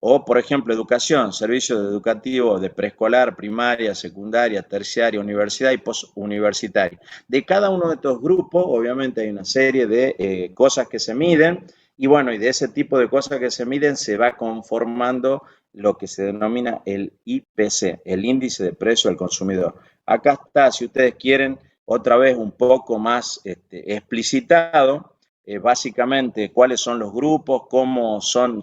O, por ejemplo, educación, servicios educativos de preescolar, primaria, secundaria, terciaria, universidad y postuniversitaria. De cada uno de estos grupos, obviamente hay una serie de cosas que se miden y bueno, y de ese tipo de cosas que se miden se va conformando lo que se denomina el IPC, el índice de precio al consumidor. Acá está, si ustedes quieren, otra vez un poco más explicitado, básicamente cuáles son los grupos,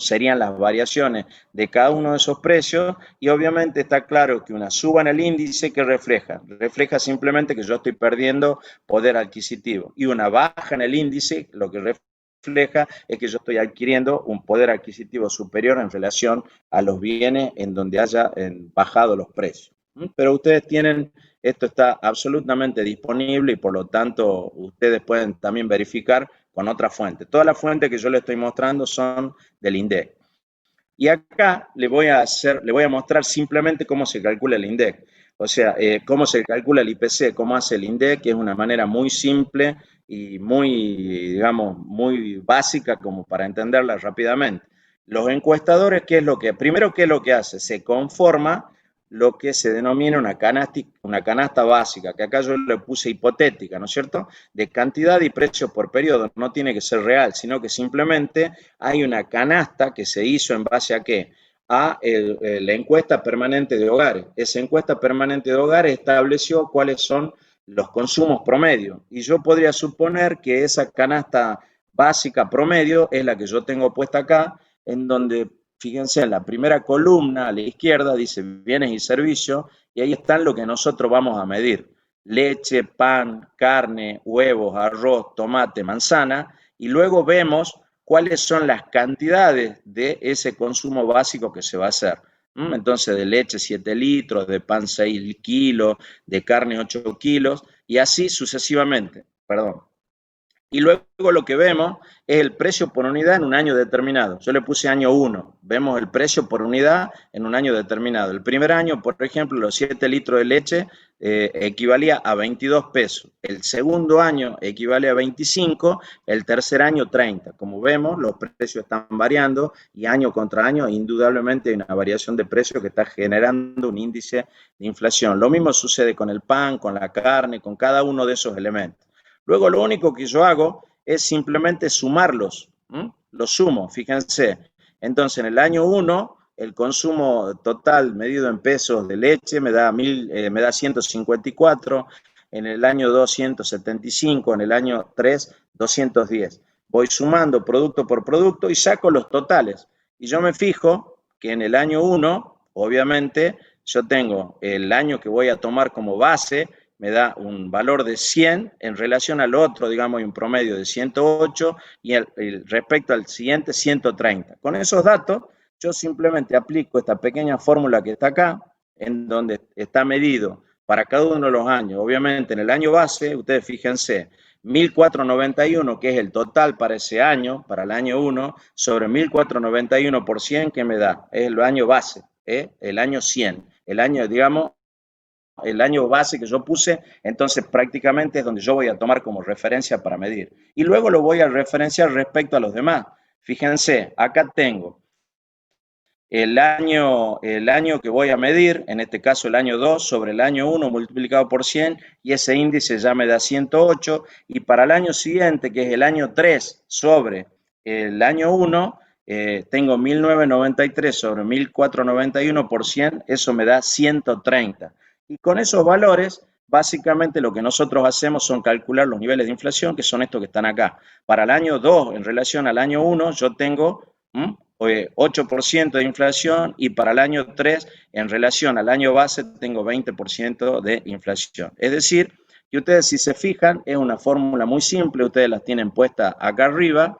serían las variaciones de cada uno de esos precios y obviamente está claro que una suba en el índice que refleja simplemente que yo estoy perdiendo poder adquisitivo y una baja en el índice lo que refleja es que yo estoy adquiriendo un poder adquisitivo superior en relación a los bienes en donde haya bajado los precios. Pero ustedes tienen, esto está absolutamente disponible y por lo tanto ustedes pueden también verificar con otra fuente. Todas las fuentes que yo les estoy mostrando son del INDEC. Y acá le voy a mostrar simplemente cómo se calcula el INDEC. O sea, cómo se calcula el IPC, cómo hace el INDEC, que es una manera muy simple y muy, digamos, muy básica como para entenderla rápidamente. Los encuestadores, primero, ¿qué es lo que hace? Se conforma lo que se denomina una canasta básica, que acá yo le puse hipotética, ¿no es cierto? De cantidad y precio por periodo, no tiene que ser real, sino que simplemente hay una canasta que se hizo en base a ¿qué? A la encuesta permanente de hogares. Esa encuesta permanente de hogares estableció cuáles son los consumos promedio. Y yo podría suponer que esa canasta básica promedio es la que yo tengo puesta acá, en donde fíjense, en la primera columna a la izquierda dice bienes y servicios y ahí están lo que nosotros vamos a medir. Leche, pan, carne, huevos, arroz, tomate, manzana y luego vemos cuáles son las cantidades de ese consumo básico que se va a hacer. Entonces, de leche 7 litros, de pan 6 kilos, de carne 8 kilos y así sucesivamente. Perdón. Y luego lo que vemos es el precio por unidad en un año determinado. Yo le puse año 1. Vemos el precio por unidad en un año determinado. El primer año, por ejemplo, los 7 litros de leche equivalía a 22 pesos. El segundo año equivale a 25. El tercer año, 30. Como vemos, los precios están variando y año contra año, indudablemente, hay una variación de precios que está generando un índice de inflación. Lo mismo sucede con el pan, con la carne, con cada uno de esos elementos. Luego lo único que yo hago es simplemente sumarlos. Los sumo, fíjense. Entonces, en el año 1, el consumo total medido en pesos de leche me da 154, en el año 2, 175, en el año 3, 210. Voy sumando producto por producto y saco los totales. Y yo me fijo que en el año 1, obviamente, yo tengo el año que voy a tomar como base, me da un valor de 100 en relación al otro, digamos, hay un promedio de 108 y respecto al siguiente 130. Con esos datos, yo simplemente aplico esta pequeña fórmula que está acá, en donde está medido para cada uno de los años. Obviamente, en el año base, ustedes fíjense, 1.491, que es el total para ese año, para el año 1, sobre 1.491 por 100, ¿qué me da? Es el año base, el año 100, el año, digamos, el año base que yo puse, entonces prácticamente es donde yo voy a tomar como referencia para medir. Y luego lo voy a referenciar respecto a los demás. Fíjense, acá tengo el año que voy a medir, en este caso el año 2 sobre el año 1 multiplicado por 100, y ese índice ya me da 108, y para el año siguiente, que es el año 3 sobre el año 1, tengo 1993 sobre 1491 por 100, eso me da 130. Y con esos valores, básicamente lo que nosotros hacemos son calcular los niveles de inflación, que son estos que están acá. Para el año 2, en relación al año 1, yo tengo 8% de inflación, y para el año 3, en relación al año base, tengo 20% de inflación. Es decir, que ustedes, si se fijan, es una fórmula muy simple, ustedes las tienen puesta acá arriba,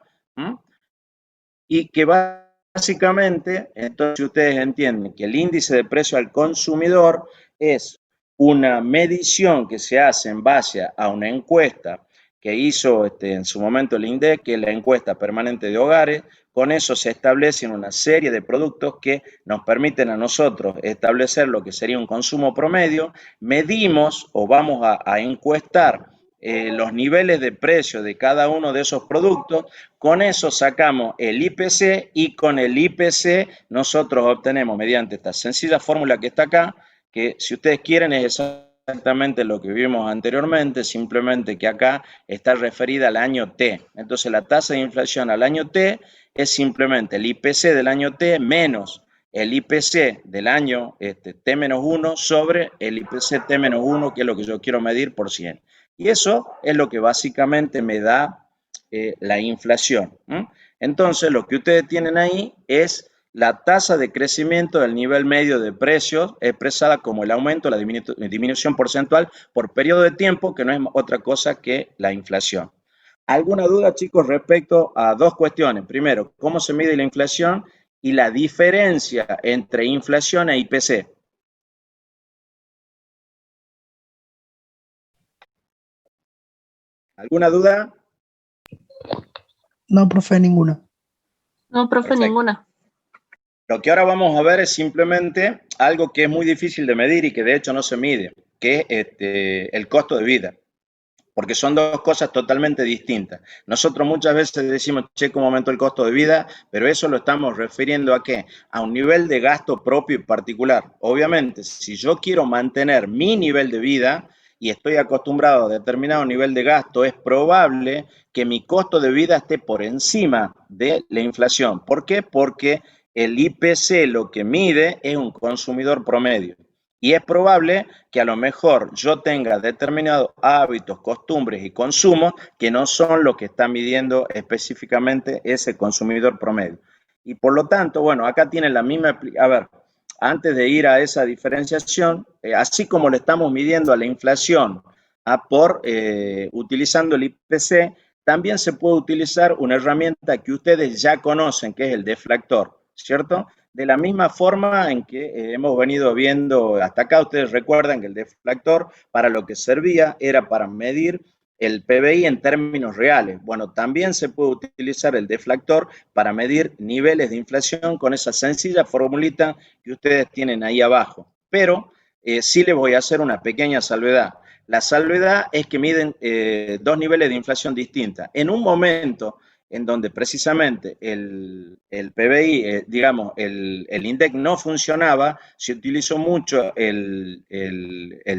y que básicamente, entonces ustedes entienden que el índice de precio al consumidor es una medición que se hace en base a una encuesta que hizo en su momento el INDEC, que es la encuesta permanente de hogares. Con eso se establecen una serie de productos que nos permiten a nosotros establecer lo que sería un consumo promedio. Medimos o vamos a encuestar los niveles de precio de cada uno de esos productos. Con eso sacamos el IPC, y con el IPC nosotros obtenemos, mediante esta sencilla fórmula que está acá, que si ustedes quieren es exactamente lo que vimos anteriormente, simplemente que acá está referida al año T. Entonces la tasa de inflación al año T es simplemente el IPC del año T menos el IPC del año T-1 sobre el IPC T-1, que es lo que yo quiero medir por 100. Y eso es lo que básicamente me da la inflación. Entonces, lo que ustedes tienen ahí es la tasa de crecimiento del nivel medio de precios, expresada como el aumento, la disminución porcentual por periodo de tiempo, que no es otra cosa que la inflación. ¿Alguna duda, chicos, respecto a dos cuestiones? Primero, ¿cómo se mide la inflación? Y la diferencia entre inflación e IPC. ¿Alguna duda? No, profe, ninguna. No, profe, Perfecto. ninguna. Lo que ahora vamos a ver es simplemente algo que es muy difícil de medir y que de hecho no se mide, que es el costo de vida, porque son dos cosas totalmente distintas. Nosotros muchas veces decimos, che, ¿cómo aumentó el costo de vida? Pero eso lo estamos refiriendo ¿a qué? A un nivel de gasto propio y particular. Obviamente, si yo quiero mantener mi nivel de vida y estoy acostumbrado a determinado nivel de gasto, es probable que mi costo de vida esté por encima de la inflación. ¿Por qué? Porque el IPC lo que mide es un consumidor promedio. Y es probable que a lo mejor yo tenga determinados hábitos, costumbres y consumos que no son los que está midiendo específicamente ese consumidor promedio. Y por lo tanto, bueno, acá tienen la misma, a ver, antes de ir a esa diferenciación, así como le estamos midiendo a la inflación utilizando el IPC, también se puede utilizar una herramienta que ustedes ya conocen, que es el deflactor, ¿cierto? De la misma forma en que hemos venido viendo hasta acá, ustedes recuerdan que el deflactor para lo que servía era para medir el PBI en términos reales. Bueno, también se puede utilizar el deflactor para medir niveles de inflación con esa sencilla formulita que ustedes tienen ahí abajo. Pero sí les voy a hacer una pequeña salvedad. La salvedad es que miden dos niveles de inflación distintas. En un momento en donde precisamente el PBI, digamos, el INDEC no funcionaba, se utilizó mucho el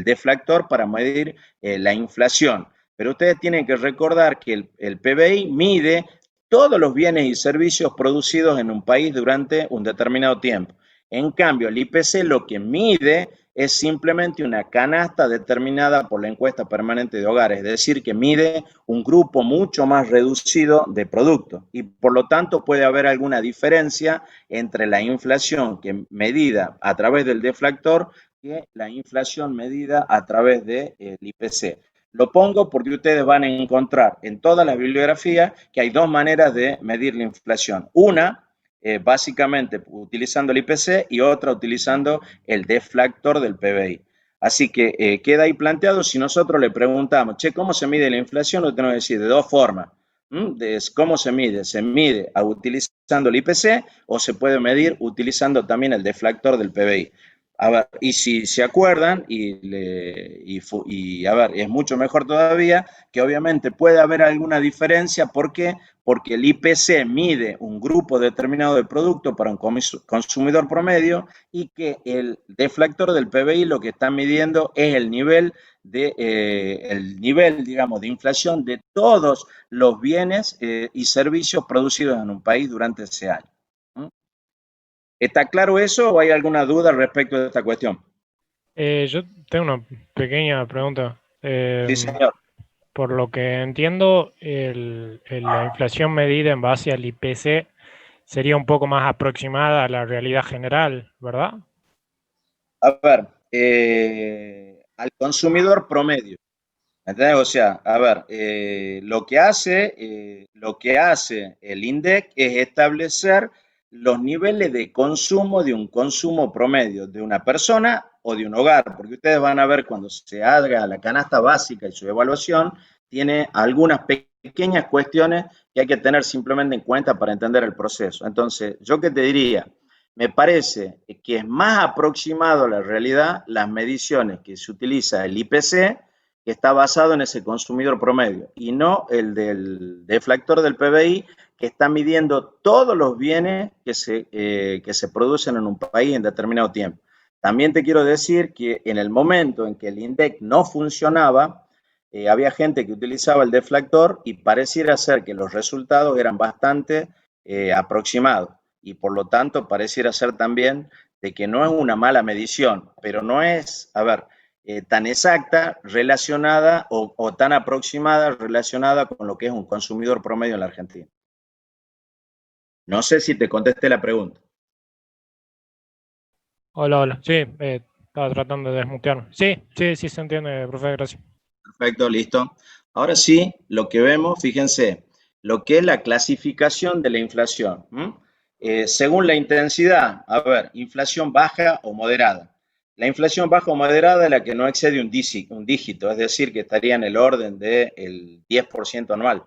deflactor para medir la inflación. Pero ustedes tienen que recordar que el PBI mide todos los bienes y servicios producidos en un país durante un determinado tiempo. En cambio, el IPC lo que mide es simplemente una canasta determinada por la encuesta permanente de hogares, es decir, que mide un grupo mucho más reducido de productos, y por lo tanto puede haber alguna diferencia entre la inflación que medida a través del deflactor que la inflación medida a través del IPC. Lo pongo porque ustedes van a encontrar en todas las bibliografías que hay dos maneras de medir la inflación. Una, básicamente utilizando el IPC, y otra utilizando el deflactor del PBI. Así que queda ahí planteado. Si nosotros le preguntamos, che, ¿cómo se mide la inflación? Lo tenemos que decir de dos formas. ¿Cómo se mide? Se mide utilizando el IPC, o se puede medir utilizando también el deflactor del PBI. A ver, y si se acuerdan, a ver, es mucho mejor todavía que obviamente puede haber alguna diferencia. ¿Por qué? Porque el IPC mide un grupo determinado de productos para un consumidor promedio y que el deflactor del PBI lo que está midiendo es el nivel, digamos, de inflación de todos los bienes y servicios producidos en un país durante ese año. ¿Está claro eso o hay alguna duda respecto de esta cuestión? Yo tengo una pequeña pregunta. Sí, señor. Por lo que entiendo, la inflación medida en base al IPC sería un poco más aproximada a la realidad general, ¿verdad? A ver, al consumidor promedio. ¿Entendés? O sea, a ver, lo que hace el INDEC es establecer los niveles de consumo de un consumo promedio de una persona o de un hogar, porque ustedes van a ver cuando se haga la canasta básica y su evaluación, tiene algunas pequeñas cuestiones que hay que tener simplemente en cuenta para entender el proceso. Entonces, yo qué te diría, me parece que es más aproximado a la realidad las mediciones que se utiliza el IPC, que está basado en ese consumidor promedio, y no el del deflactor del PBI, que está midiendo todos los bienes que se producen en un país en determinado tiempo. También te quiero decir que en el momento en que el INDEC no funcionaba, había gente que utilizaba el deflactor y pareciera ser que los resultados eran bastante aproximados, y por lo tanto pareciera ser también de que no es una mala medición, pero no es, a ver, tan exacta relacionada o tan aproximada relacionada con lo que es un consumidor promedio en la Argentina. No sé si te contesté la pregunta. Hola, hola. Sí, estaba tratando de desmutearme. Sí, sí, sí se entiende, profe, gracias. Perfecto, listo. Ahora sí, lo que vemos, fíjense, lo que es la clasificación de la inflación. Según la intensidad, a ver, inflación baja o moderada. La inflación baja o moderada es la que no excede un dígito, es decir, que estaría en el orden del 10% anual,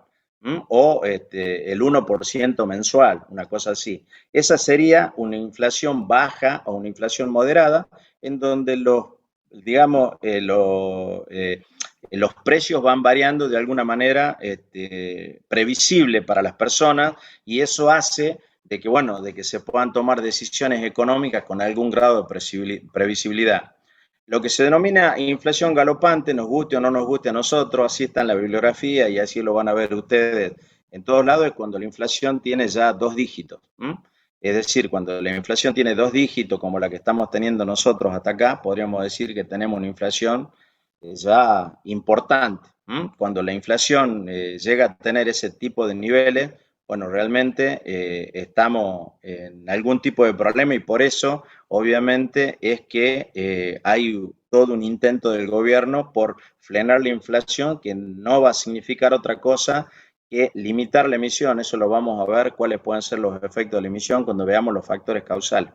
o el 1% mensual, una cosa así. Esa sería una inflación baja o una inflación moderada, en donde digamos, los precios van variando de alguna manera previsible para las personas, y eso hace de que, bueno, de que se puedan tomar decisiones económicas con algún grado de previsibilidad. Lo que se denomina inflación galopante, nos guste o no nos guste a nosotros, así está en la bibliografía y así lo van a ver ustedes en todos lados, es cuando la inflación tiene ya dos dígitos. Es decir, cuando la inflación tiene dos dígitos, como la que estamos teniendo nosotros hasta acá, podríamos decir que tenemos una inflación ya importante. Cuando la inflación llega a tener ese tipo de niveles, bueno, realmente estamos en algún tipo de problema, y por eso, obviamente, es que hay todo un intento del gobierno por frenar la inflación, que no va a significar otra cosa que limitar la emisión. Eso lo vamos a ver cuáles pueden ser los efectos de la emisión cuando veamos los factores causales.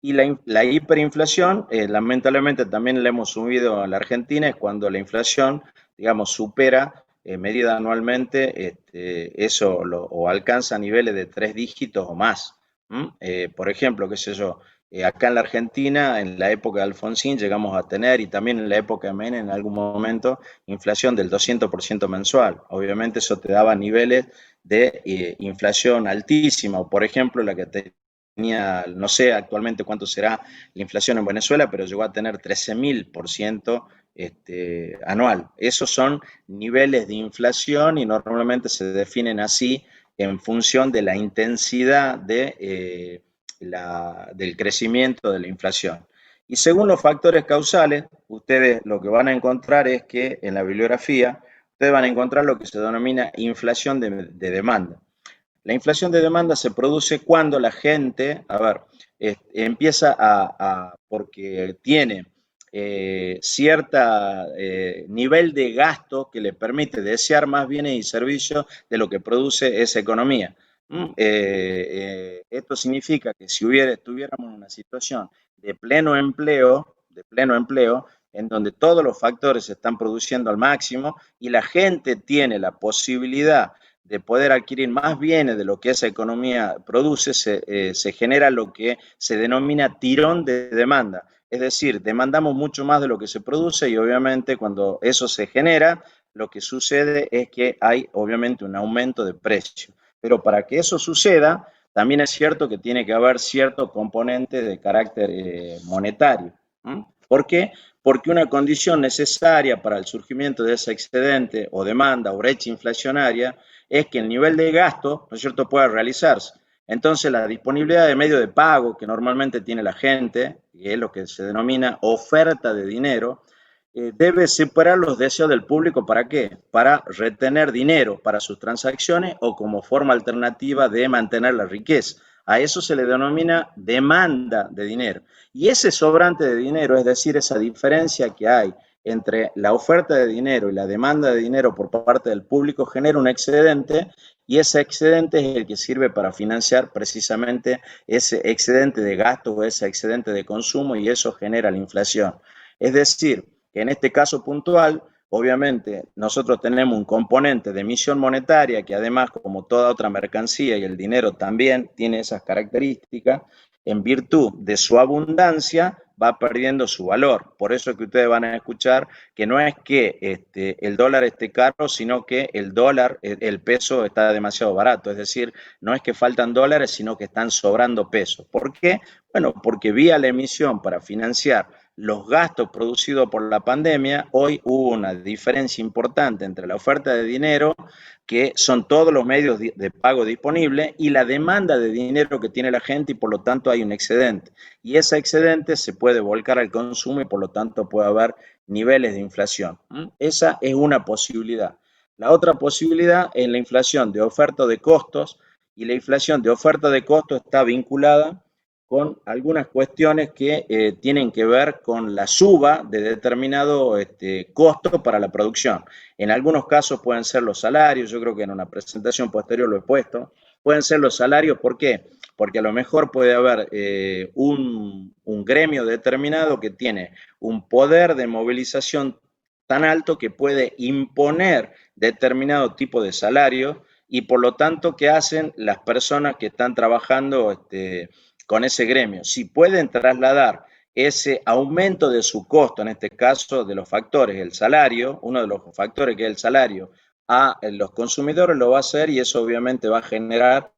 Y la hiperinflación, lamentablemente también la hemos subido en la Argentina, es cuando la inflación, digamos, supera, medida anualmente, eso o alcanza niveles de 3 dígitos o más. Por ejemplo, qué sé yo, acá en la Argentina, en la época de Alfonsín, llegamos a tener, y también en la época de Menem en algún momento, inflación del 200% mensual. Obviamente eso te daba niveles de inflación altísima, o por ejemplo la que tenía, no sé actualmente cuánto será la inflación en Venezuela, pero llegó a tener 13.000% anual. Esos son niveles de inflación y normalmente se definen así en función de la intensidad del crecimiento de la inflación. Y según los factores causales, ustedes lo que van a encontrar es que en la bibliografía, ustedes van a encontrar lo que se denomina inflación de demanda. La inflación de demanda se produce cuando la gente, a ver, empieza porque tiene cierto nivel de gasto que le permite desear más bienes y servicios de lo que produce esa economía. Esto significa que si estuviéramos en una situación de pleno empleo, en donde todos los factores se están produciendo al máximo y la gente tiene la posibilidad de poder adquirir más bienes de lo que esa economía produce, se genera lo que se denomina tirón de demanda. es decir, demandamos mucho más de lo que se produce y obviamente cuando eso se genera, lo que sucede es que hay obviamente un aumento de precio. Pero para que eso suceda, también es cierto que tiene que haber cierto componente de carácter monetario. ¿Por qué? Porque una condición necesaria para el surgimiento de ese excedente o demanda o brecha inflacionaria es que el nivel de gasto, ¿no es cierto?, pueda realizarse. Entonces, la disponibilidad de medio de pago que normalmente tiene la gente, y es lo que se denomina oferta de dinero, debe superar los deseos del público. ¿Para qué? Para retener dinero para sus transacciones o como forma alternativa de mantener la riqueza. A eso se le denomina demanda de dinero. Y ese sobrante de dinero, es decir, esa diferencia que hay entre la oferta de dinero y la demanda de dinero por parte del público, genera un excedente y ese excedente es el que sirve para financiar precisamente ese excedente de gasto o ese excedente de consumo y eso genera la inflación. Es decir, que en este caso puntual, obviamente nosotros tenemos un componente de emisión monetaria que además, como toda otra mercancía y el dinero también tiene esas características, en virtud de su abundancia va perdiendo su valor. Por eso es que ustedes van a escuchar que no es que el dólar esté caro, sino que el peso está demasiado barato. Es decir, no es que faltan dólares, sino que están sobrando pesos. ¿Por qué? Bueno, porque vía la emisión para financiar los gastos producidos por la pandemia, hoy hubo una diferencia importante entre la oferta de dinero, que son todos los medios de pago disponibles, y la demanda de dinero que tiene la gente y por lo tanto hay un excedente. Y ese excedente se puede volcar al consumo y por lo tanto puede haber niveles de inflación. Esa es una posibilidad. La otra posibilidad es la inflación de oferta o de costos, y la inflación de oferta de costos está vinculada con algunas cuestiones que tienen que ver con la suba de determinado costo para la producción. En algunos casos pueden ser los salarios, yo creo que en una presentación posterior lo he puesto, pueden ser los salarios. ¿Por qué? Porque a lo mejor puede haber un gremio determinado que tiene un poder de movilización tan alto que puede imponer determinado tipo de salario y por lo tanto, ¿qué hacen las personas que están trabajando con ese gremio? Si pueden trasladar ese aumento de su costo, en este caso de los factores, el salario, uno de los factores que es el salario, a los consumidores, lo va a hacer y eso obviamente va a generar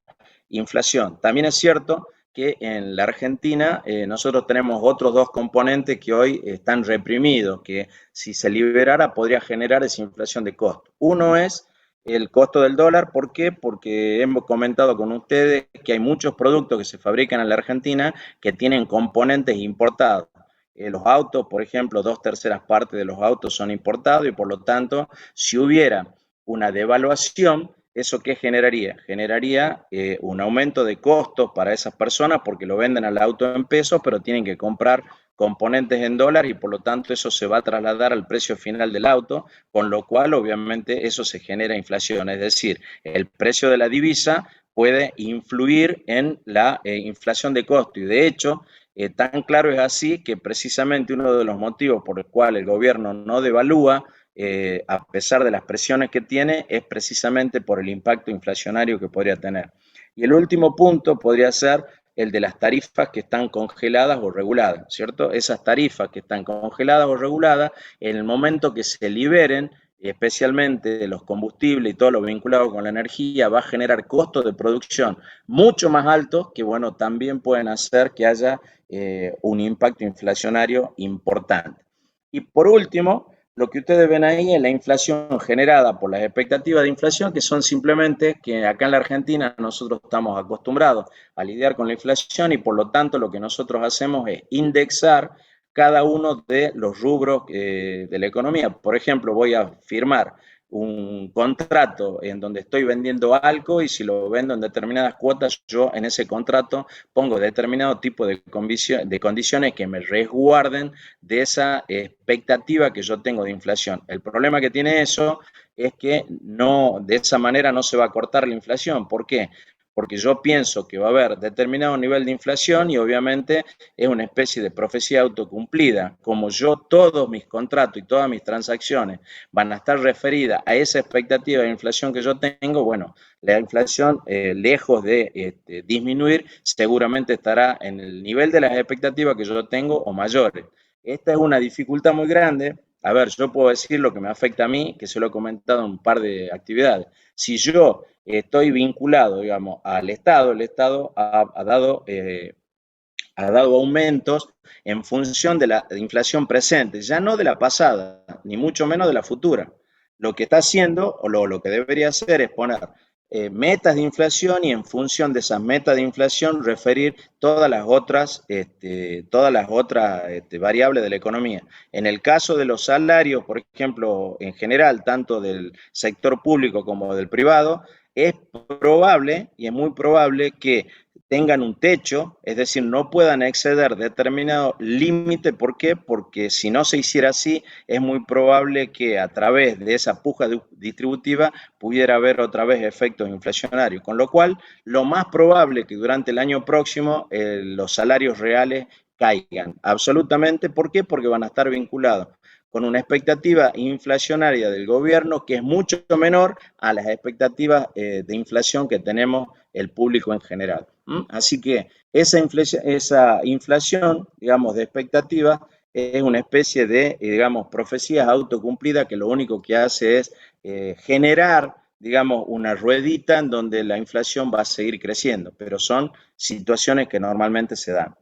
inflación. También es cierto que en la Argentina nosotros tenemos otros dos componentes que hoy están reprimidos, que si se liberara podría generar esa inflación de costo. Uno es el costo del dólar. ¿Por qué? Porque hemos comentado con ustedes que hay muchos productos que se fabrican en la Argentina que tienen componentes importados. Los autos, por ejemplo, 2/3 partes de los autos son importados y por lo tanto, si hubiera una devaluación, ¿eso qué generaría? Generaría un aumento de costos para esas personas porque lo venden al auto en pesos, pero tienen que comprar componentes en dólar y por lo tanto eso se va a trasladar al precio final del auto, con lo cual obviamente eso se genera inflación, es decir, el precio de la divisa puede influir en la inflación de costo y de hecho tan claro es así que precisamente uno de los motivos por el cual el gobierno no devalúa a pesar de las presiones que tiene es precisamente por el impacto inflacionario que podría tener. Y el último punto podría ser el de las tarifas que están congeladas o reguladas, ¿cierto? Esas tarifas que están congeladas o reguladas, en el momento que se liberen, especialmente los combustibles y todo lo vinculado con la energía, va a generar costos de producción mucho más altos que, bueno, también pueden hacer que haya un impacto inflacionario importante. Y por último, lo que ustedes ven ahí es la inflación generada por las expectativas de inflación, que son simplemente que acá en la Argentina nosotros estamos acostumbrados a lidiar con la inflación y por lo tanto lo que nosotros hacemos es indexar cada uno de los rubros de la economía. Por ejemplo, voy a firmar un contrato en donde estoy vendiendo algo y si lo vendo en determinadas cuotas, yo en ese contrato pongo determinado tipo de condiciones que me resguarden de esa expectativa que yo tengo de inflación. El problema que tiene eso es que no, de esa manera no se va a cortar la inflación. ¿Por qué? porque yo pienso que va a haber determinado nivel de inflación y obviamente es una especie de profecía autocumplida. Como yo todos mis contratos y todas mis transacciones van a estar referidas a esa expectativa de inflación que yo tengo, bueno, la inflación, lejos de disminuir, seguramente estará en el nivel de las expectativas que yo tengo o mayores. Esta es una dificultad muy grande. A ver, yo puedo decir lo que me afecta a mí, que se lo he comentado en un par de actividades. Si yo estoy vinculado, digamos, al Estado, el Estado ha dado aumentos en función de la inflación presente, ya no de la pasada, ni mucho menos de la futura. Lo que está haciendo, o lo que debería hacer, es poner metas de inflación y en función de esas metas de inflación referir todas las otras variables de la economía. En el caso de los salarios, por ejemplo, en general, tanto del sector público como del privado, es probable y es muy probable que tengan un techo, es decir, no puedan exceder determinado límite. ¿Por qué? Porque si no se hiciera así, es muy probable que a través de esa puja distributiva pudiera haber otra vez efectos inflacionarios. Con lo cual, lo más probable es que durante el año próximo los salarios reales caigan. Absolutamente. ¿Por qué? Porque van a estar vinculados con una expectativa inflacionaria del gobierno que es mucho menor a las expectativas de inflación que tenemos el público en general. Así que esa inflación, digamos, de expectativa es una especie de, digamos, profecías autocumplidas que lo único que hace es generar, digamos, una ruedita en donde la inflación va a seguir creciendo, pero son situaciones que normalmente se dan.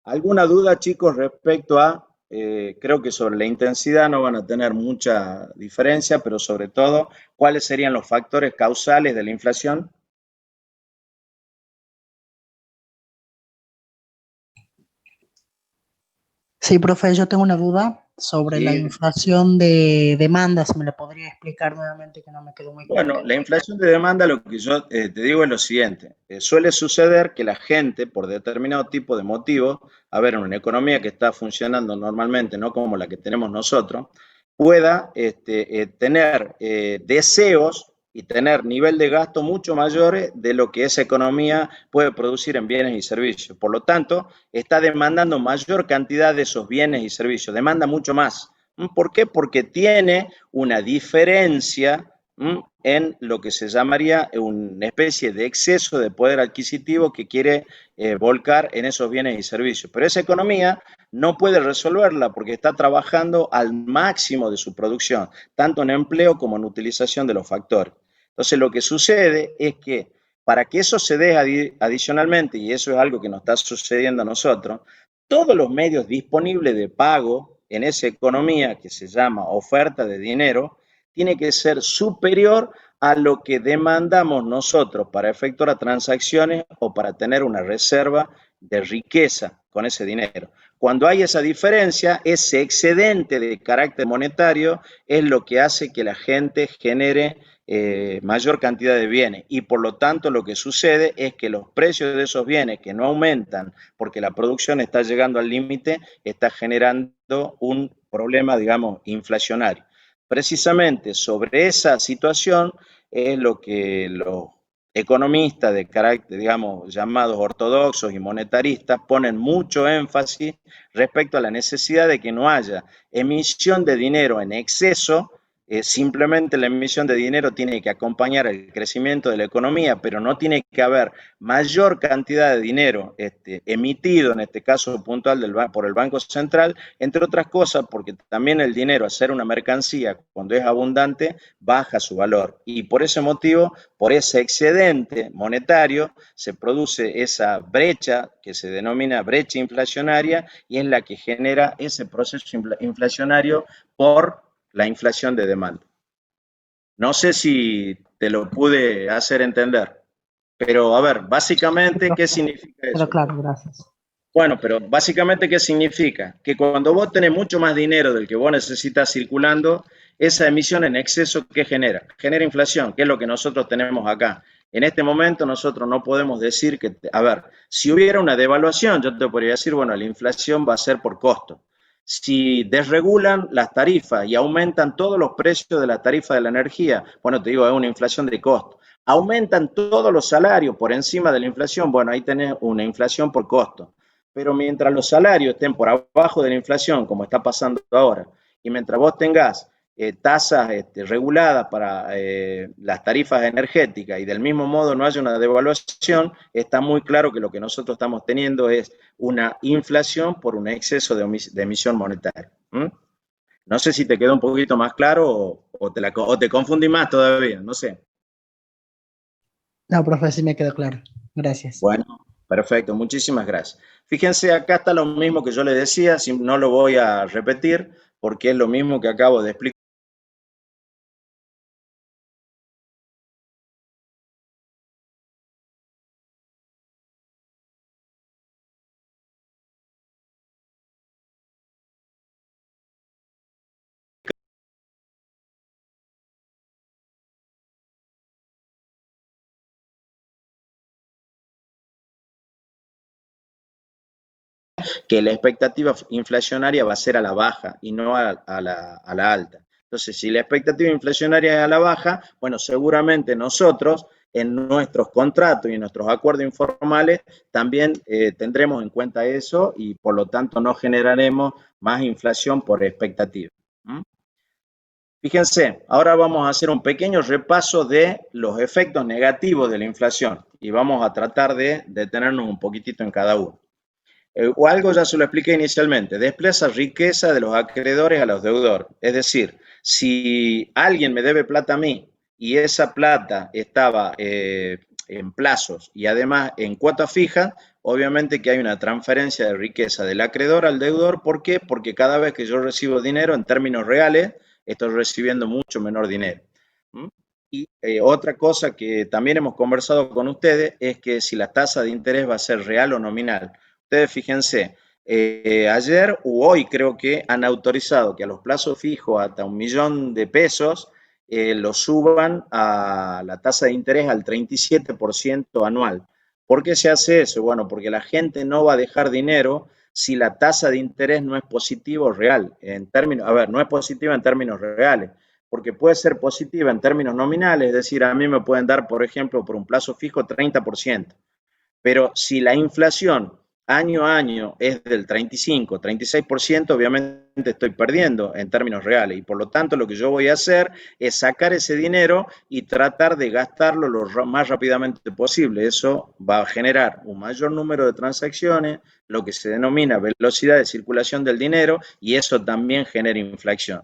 ¿Alguna duda, chicos, respecto a, creo que sobre la intensidad no van a tener mucha diferencia, pero sobre todo, cuáles serían los factores causales de la inflación? Sí, profe, yo tengo una duda sobre la Sí. inflación de demanda, si me la podría explicar nuevamente que no me quedó muy claro. Bueno, la inflación de demanda, lo que yo te digo es lo siguiente. Suele suceder que la gente, por determinado tipo de motivos, a ver, en una economía que está funcionando normalmente, no como la que tenemos nosotros, pueda tener deseos y tener nivel de gasto mucho mayores de lo que esa economía puede producir en bienes y servicios. Por lo tanto, está demandando mayor cantidad de esos bienes y servicios, demanda mucho más. ¿Por qué? Porque tiene una diferencia en lo que se llamaría una especie de exceso de poder adquisitivo que quiere volcar en esos bienes y servicios. Pero esa economía no puede resolverla porque está trabajando al máximo de su producción, tanto en empleo como en utilización de los factores. Entonces, lo que sucede es que para que eso se dé adicionalmente, y eso es algo que nos está sucediendo a nosotros, todos los medios disponibles de pago en esa economía que se llama oferta de dinero, tiene que ser superior a lo que demandamos nosotros para efectuar transacciones o para tener una reserva de riqueza con ese dinero. Cuando hay esa diferencia, ese excedente de carácter monetario es lo que hace que la gente genere mayor cantidad de bienes y por lo tanto lo que sucede es que los precios de esos bienes que no aumentan porque la producción está llegando al límite, está generando un problema, digamos, inflacionario. Precisamente sobre esa situación es lo que los economistas de carácter, digamos, llamados ortodoxos y monetaristas ponen mucho énfasis respecto a la necesidad de que no haya emisión de dinero en exceso. Simplemente la emisión de dinero tiene que acompañar el crecimiento de la economía, pero no tiene que haber mayor cantidad de dinero emitido, en este caso puntual por el Banco Central, entre otras cosas porque también el dinero, al ser una mercancía, cuando es abundante, baja su valor. Y por ese motivo, por ese excedente monetario, se produce esa brecha que se denomina brecha inflacionaria y es la que genera ese proceso inflacionario por la inflación de demanda. No sé si te lo pude hacer entender, pero a ver, básicamente, ¿qué significa eso? Pero claro, gracias. Bueno, pero básicamente, ¿qué significa? Que cuando vos tenés mucho más dinero del que vos necesitas circulando, esa emisión en exceso, ¿qué genera? Genera inflación, que es lo que nosotros tenemos acá. En este momento nosotros no podemos decir que, a ver, si hubiera una devaluación, yo te podría decir, bueno, la inflación va a ser por costo. Si desregulan las tarifas y aumentan todos los precios de la tarifa de la energía, bueno, te digo, es una inflación de costo. Aumentan todos los salarios por encima de la inflación, bueno, ahí tenés una inflación por costo. Pero mientras los salarios estén por abajo de la inflación, como está pasando ahora, y mientras vos tengas tasas reguladas para las tarifas energéticas y del mismo modo no haya una devaluación, está muy claro que lo que nosotros estamos teniendo es una inflación por un exceso de emisión monetaria. No sé si te quedó un poquito más claro o te confundí más todavía, no sé. No, profe, sí me quedó claro. Gracias. Bueno, perfecto, muchísimas gracias. Fíjense, acá está lo mismo que yo les decía, no lo voy a repetir porque es lo mismo que acabo de explicar. Que la expectativa inflacionaria va a ser a la baja y no a la alta. Entonces, si la expectativa inflacionaria es a la baja, bueno, seguramente nosotros en nuestros contratos y en nuestros acuerdos informales también tendremos en cuenta eso y por lo tanto no generaremos más inflación por expectativa. Fíjense, ahora vamos a hacer un pequeño repaso de los efectos negativos de la inflación y vamos a tratar de detenernos un poquitito en cada uno. O algo ya se lo expliqué inicialmente, desplaza riqueza de los acreedores a los deudores. Es decir, si alguien me debe plata a mí y esa plata estaba en plazos y además en cuotas fijas, obviamente que hay una transferencia de riqueza del acreedor al deudor. ¿Por qué? Porque cada vez que yo recibo dinero en términos reales, estoy recibiendo mucho menor dinero. Y otra cosa que también hemos conversado con ustedes es que si la tasa de interés va a ser real o nominal. Ustedes fíjense, ayer u hoy creo que han autorizado que a los plazos fijos hasta 1.000.000 de pesos lo suban a la tasa de interés al 37% anual. ¿Por qué se hace eso? Bueno, porque la gente no va a dejar dinero si la tasa de interés no es positiva o real. No es positiva en términos reales, porque puede ser positiva en términos nominales, es decir, a mí me pueden dar, por ejemplo, por un plazo fijo 30%. Pero si la inflación año a año es del 35, 36%, obviamente estoy perdiendo en términos reales y por lo tanto lo que yo voy a hacer es sacar ese dinero y tratar de gastarlo lo más rápidamente posible. Eso va a generar un mayor número de transacciones, lo que se denomina velocidad de circulación del dinero, y eso también genera inflación.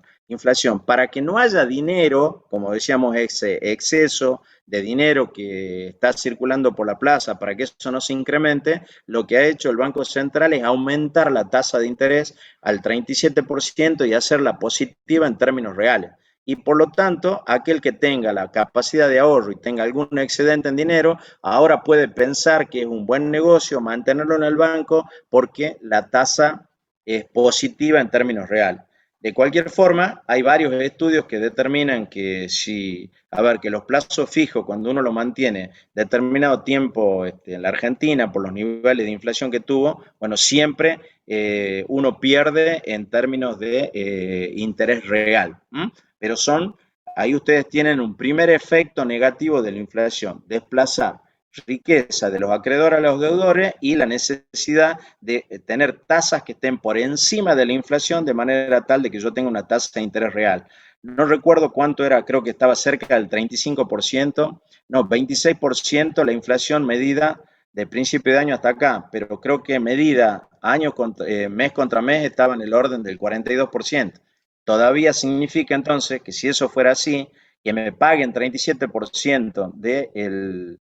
Para que no haya dinero, como decíamos, ese exceso de dinero que está circulando por la plaza, para que eso no se incremente, lo que ha hecho el Banco Central es aumentar la tasa de interés al 37% y hacerla positiva en términos reales. Y por lo tanto, aquel que tenga la capacidad de ahorro y tenga algún excedente en dinero, ahora puede pensar que es un buen negocio mantenerlo en el banco porque la tasa es positiva en términos reales. De cualquier forma, hay varios estudios que determinan que que los plazos fijos, cuando uno lo mantiene determinado tiempo en la Argentina, por los niveles de inflación que tuvo, bueno, siempre uno pierde en términos de interés real. Pero ahí ustedes tienen un primer efecto negativo de la inflación, desplazar riqueza de los acreedores a los deudores y la necesidad de tener tasas que estén por encima de la inflación de manera tal de que yo tenga una tasa de interés real. No recuerdo cuánto era, creo que estaba cerca del 35%, no, 26% la inflación medida de principio de año hasta acá, pero creo que medida mes contra mes estaba en el orden del 42%. Todavía significa entonces que si eso fuera así, que me paguen 37%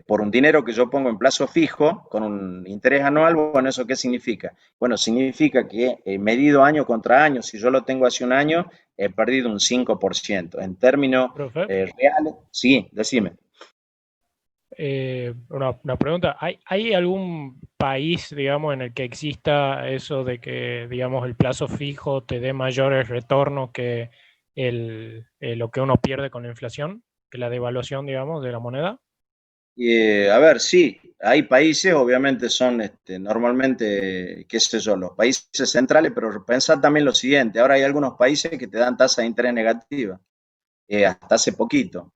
por un dinero que yo pongo en plazo fijo con un interés anual. Bueno, ¿eso qué significa? Bueno, significa que medido año contra año, si yo lo tengo hace un año, he perdido un 5%. En términos reales, sí, decime. Una pregunta, ¿hay algún país, digamos, en el que exista eso de que, digamos, el plazo fijo te dé mayores retornos que lo que uno pierde con la inflación, que la devaluación, digamos, de la moneda? Sí, hay países, obviamente son normalmente, qué sé yo, los países centrales, pero pensad también lo siguiente, ahora hay algunos países que te dan tasa de interés negativa, hasta hace poquito.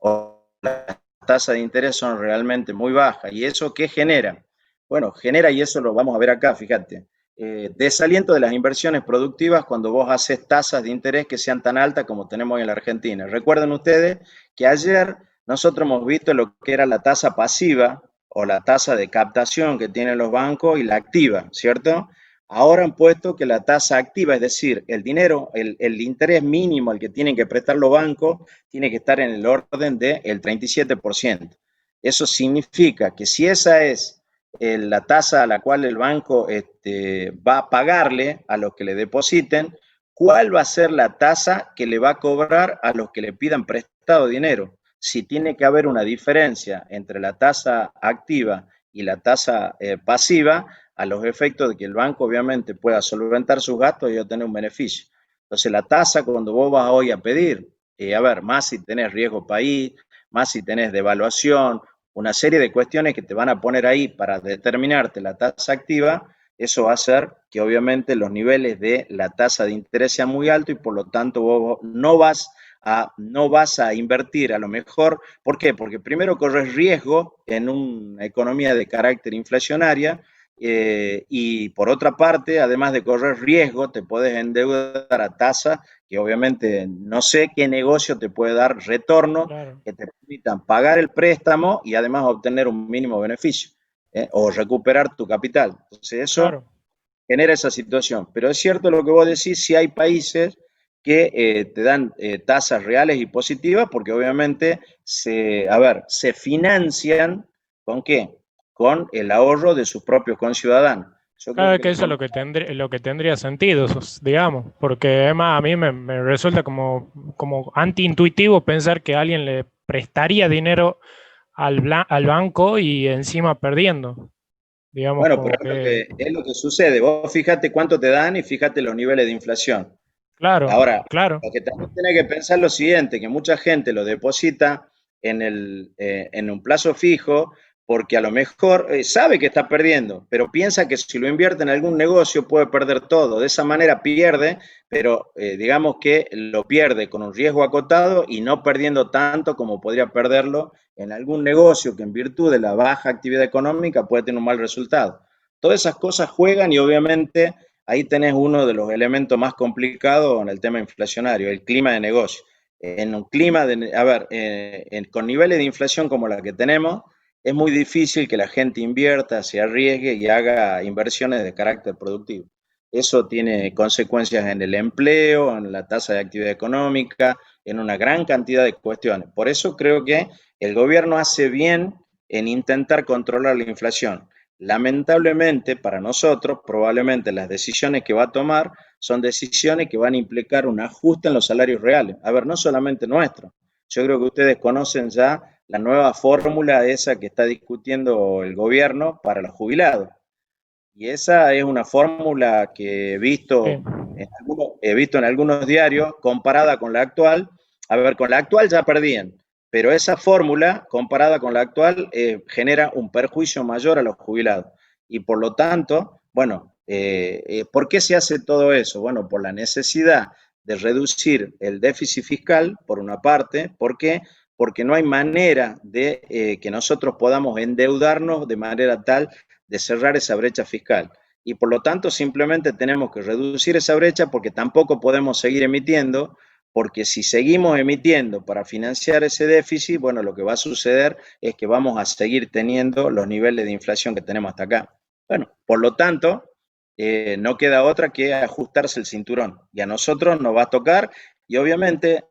las tasas de interés son realmente muy bajas. ¿Y eso qué genera? Bueno, genera, y eso lo vamos a ver acá, fíjate, desaliento de las inversiones productivas cuando vos haces tasas de interés que sean tan altas como tenemos en la Argentina. Recuerden ustedes que ayer nosotros hemos visto lo que era la tasa pasiva o la tasa de captación que tienen los bancos y la activa, ¿cierto? Ahora han puesto que la tasa activa, es decir, el dinero, el interés mínimo al que tienen que prestar los bancos, tiene que estar en el orden del 37%. Eso significa que si esa es la tasa a la cual el banco va a pagarle a los que le depositen, ¿cuál va a ser la tasa que le va a cobrar a los que le pidan prestado dinero? Si tiene que haber una diferencia entre la tasa activa y la tasa pasiva, a los efectos de que el banco obviamente pueda solventar sus gastos y obtener un beneficio. Entonces la tasa cuando vos vas hoy a pedir, a ver, más si tenés riesgo país, más si tenés devaluación, una serie de cuestiones que te van a poner ahí para determinarte la tasa activa, eso va a hacer que obviamente los niveles de la tasa de interés sean muy altos y por lo tanto vos no vas a invertir a lo mejor. ¿Por qué? Porque primero corres riesgo en una economía de carácter inflacionaria y por otra parte, además de correr riesgo, te puedes endeudar a tasa que obviamente no sé qué negocio te puede dar retorno Claro, que te permitan pagar el préstamo y además obtener un mínimo beneficio o recuperar tu capital. Entonces eso claro. genera esa situación. Pero es cierto lo que vos decís, si hay países que te dan tasas reales y positivas porque obviamente se financian ¿con qué? Con el ahorro de sus propios conciudadanos. Yo creo Claro que que eso es lo que tendría sentido, digamos, porque además a mí me resulta como antiintuitivo pensar que alguien le prestaría dinero al banco y encima perdiendo. Digamos, bueno, pero como que, es lo que sucede. Vos fíjate cuánto te dan y fíjate los niveles de inflación. claro, Ahora, claro, lo que también tenés que pensar es lo siguiente, que mucha gente lo deposita en un plazo fijo porque a lo mejor sabe que está perdiendo, pero piensa que si lo invierte en algún negocio puede perder todo. De esa manera pierde, pero digamos que lo pierde con un riesgo acotado y no perdiendo tanto como podría perderlo en algún negocio que en virtud de la baja actividad económica puede tener un mal resultado. Todas esas cosas juegan y obviamente ahí tenés uno de los elementos más complicados en el tema inflacionario, el clima de negocio. En un clima de, a ver, con niveles de inflación como la que tenemos, es muy difícil que la gente invierta, se arriesgue y haga inversiones de carácter productivo. Eso tiene consecuencias en el empleo, en la tasa de actividad económica, en una gran cantidad de cuestiones. Por eso creo que el gobierno hace bien en intentar controlar la inflación. Lamentablemente para nosotros, probablemente las decisiones que va a tomar son decisiones que van a implicar un ajuste en los salarios reales. A ver, no solamente nuestro. Yo creo que ustedes conocen ya la nueva fórmula esa que está discutiendo el gobierno para los jubilados. Y esa es una fórmula que sí, he visto en algunos diarios comparada con la actual. A ver, con la actual ya perdían, pero esa fórmula comparada con la actual genera un perjuicio mayor a los jubilados. Y por lo tanto, bueno, ¿por qué se hace todo eso? Bueno, por la necesidad de reducir el déficit fiscal, por una parte. ¿Por qué? Porque no hay manera de que nosotros podamos endeudarnos de manera tal de cerrar esa brecha fiscal. Y por lo tanto simplemente tenemos que reducir esa brecha porque tampoco podemos seguir emitiendo, porque si seguimos emitiendo para financiar ese déficit, bueno, lo que va a suceder es que vamos a seguir teniendo los niveles de inflación que tenemos hasta acá. Bueno, por lo tanto, no queda otra que ajustarse el cinturón. Y a nosotros nos va a tocar, y obviamente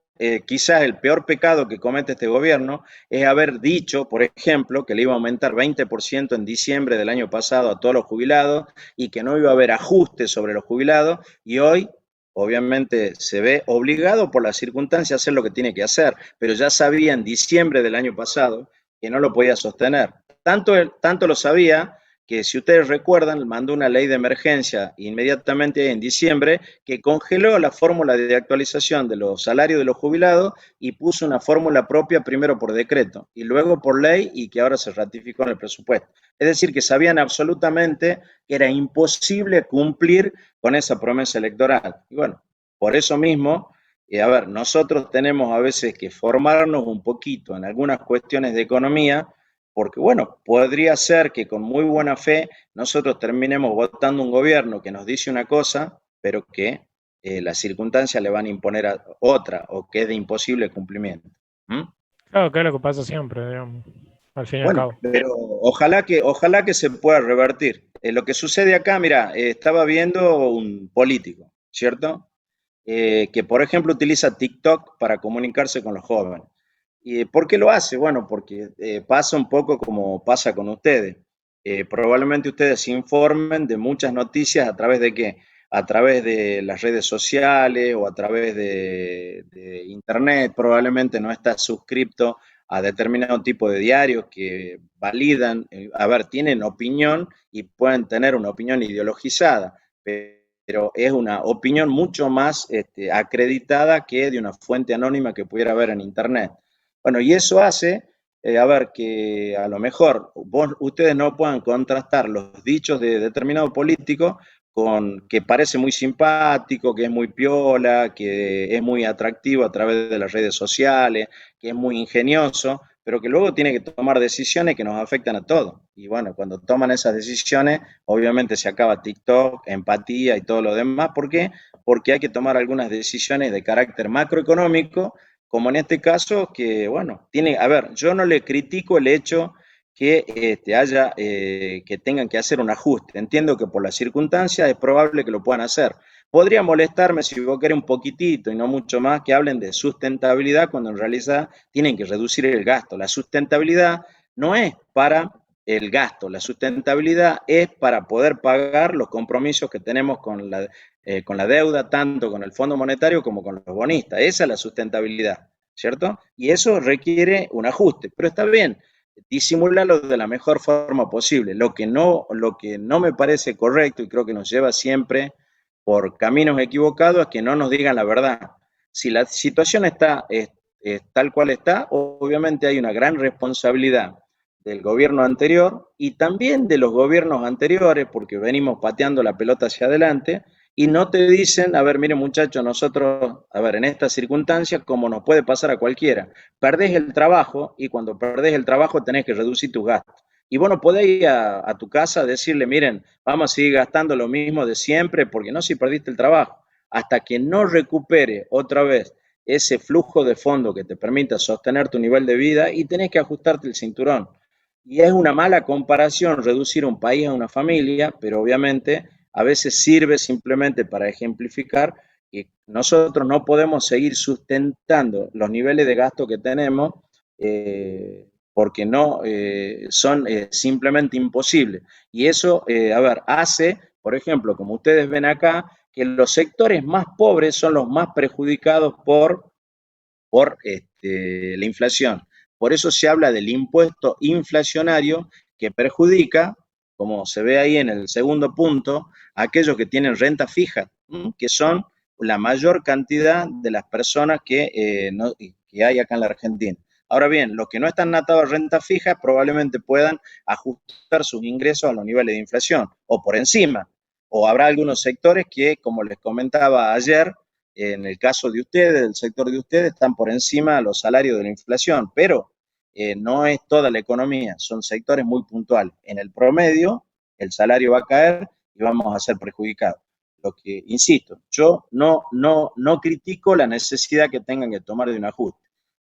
quizás el peor pecado que comete este gobierno es haber dicho, por ejemplo, que le iba a aumentar 20% en diciembre del año pasado a todos los jubilados y que no iba a haber ajustes sobre los jubilados y hoy obviamente se ve obligado por las circunstancias a hacer lo que tiene que hacer, pero ya sabía en diciembre del año pasado que no lo podía sostener. Tanto lo sabía que si ustedes recuerdan, mandó una ley de emergencia inmediatamente en diciembre que congeló la fórmula de actualización de los salarios de los jubilados y puso una fórmula propia primero por decreto y luego por ley y que ahora se ratificó en el presupuesto. Es decir, que sabían absolutamente que era imposible cumplir con esa promesa electoral. Y bueno, por eso mismo A ver, nosotros tenemos a veces que formarnos un poquito en algunas cuestiones de economía, porque bueno, podría ser que con muy buena fe nosotros terminemos votando un gobierno que nos dice una cosa, pero que las circunstancias le van a imponer a otra o que es de imposible cumplimiento. ¿Mm? Claro, que es lo que pasa siempre, digamos, al fin y al Bueno, cabo. pero ojalá que se pueda revertir. Lo que sucede acá, mira, estaba viendo un político, ¿cierto? Que por ejemplo utiliza TikTok para comunicarse con los jóvenes. ¿Y por qué lo hace? Bueno, porque pasa un poco como pasa con ustedes. Probablemente ustedes se informen de muchas noticias a través de qué? A través de las redes sociales o a través de internet. Probablemente no estás suscrito a determinado tipo de diarios que validan, a ver, tienen opinión y pueden tener una opinión ideologizada, pero es una opinión mucho más acreditada que de una fuente anónima que pudiera haber en Internet. Bueno, y eso hace, a ver, que a lo mejor ustedes no puedan contrastar los dichos de determinado político con que parece muy simpático, que es muy piola, que es muy atractivo a través de las redes sociales, que es muy ingenioso, pero que luego tiene que tomar decisiones que nos afectan a todos. Y bueno, cuando toman esas decisiones, obviamente se acaba TikTok, empatía y todo lo demás. ¿Por qué? Porque hay que tomar algunas decisiones de carácter macroeconómico, como en este caso, que bueno, tiene, a ver, yo no le critico el hecho que que tengan que hacer un ajuste. Entiendo que por las circunstancias es probable que lo puedan hacer. Podría molestarme si vos querés un poquitito y no mucho más que hablen de sustentabilidad cuando en realidad tienen que reducir el gasto. La sustentabilidad no es para el gasto, la sustentabilidad es para poder pagar los compromisos que tenemos con la deuda, tanto con el Fondo Monetario como con los bonistas. Esa es la sustentabilidad, ¿cierto? Y eso requiere un ajuste, pero está bien, disimularlo de la mejor forma posible. Lo que no me parece correcto y creo que nos lleva siempre por caminos equivocados es que no nos digan la verdad. Si la situación es tal cual está, obviamente hay una gran responsabilidad del gobierno anterior y también de los gobiernos anteriores, porque venimos pateando la pelota hacia adelante, y no te dicen, a ver, mire muchachos, nosotros, a ver, en estas circunstancias, como nos puede pasar a cualquiera, perdés el trabajo y cuando perdés el trabajo tenés que reducir tus gastos. Y vos no podés ir a tu casa a decirle, miren, vamos a seguir gastando lo mismo de siempre, porque no si perdiste el trabajo. Hasta que no recupere otra vez ese flujo de fondo que te permita sostener tu nivel de vida y tenés que ajustarte el cinturón. Y es una mala comparación reducir un país a una familia, pero obviamente a veces sirve simplemente para ejemplificar que nosotros no podemos seguir sustentando los niveles de gasto que tenemos porque no son simplemente imposibles. Y eso, a ver, hace, por ejemplo, como ustedes ven acá, que los sectores más pobres son los más perjudicados por la inflación. Por eso se habla del impuesto inflacionario que perjudica, como se ve ahí en el segundo punto, a aquellos que tienen renta fija, que son la mayor cantidad de las personas que hay acá en la Argentina. Ahora bien, los que no están atados a renta fija probablemente puedan ajustar sus ingresos a los niveles de inflación o por encima. O habrá algunos sectores que, como les comentaba ayer, en el caso de ustedes, del sector de ustedes, están por encima de los salarios de la inflación, pero no es toda la economía, son sectores muy puntuales. En el promedio, el salario va a caer y vamos a ser perjudicados. Lo que, insisto, yo no critico la necesidad que tengan que tomar de un ajuste.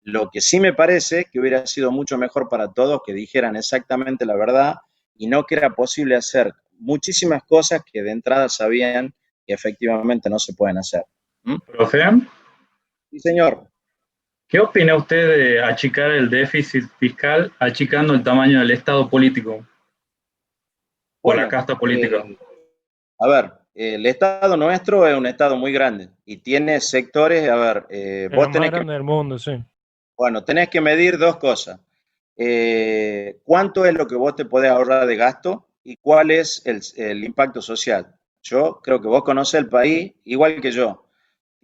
Lo que sí me parece que hubiera sido mucho mejor para todos que dijeran exactamente la verdad y no que era posible hacer muchísimas cosas que de entrada sabían que efectivamente no se pueden hacer. Profe, Sí, señor. ¿qué opina usted de achicar el déficit fiscal achicando el tamaño del Estado político o la Bueno, casta política? a ver, el Estado nuestro es un Estado muy grande y tiene sectores, a ver, Es vos lo más tenés que, grande del mundo, sí. bueno, tenés que medir dos cosas. ¿Cuánto es lo que vos te podés ahorrar de gasto y cuál es el impacto social? Yo creo que vos conocés el país igual que yo.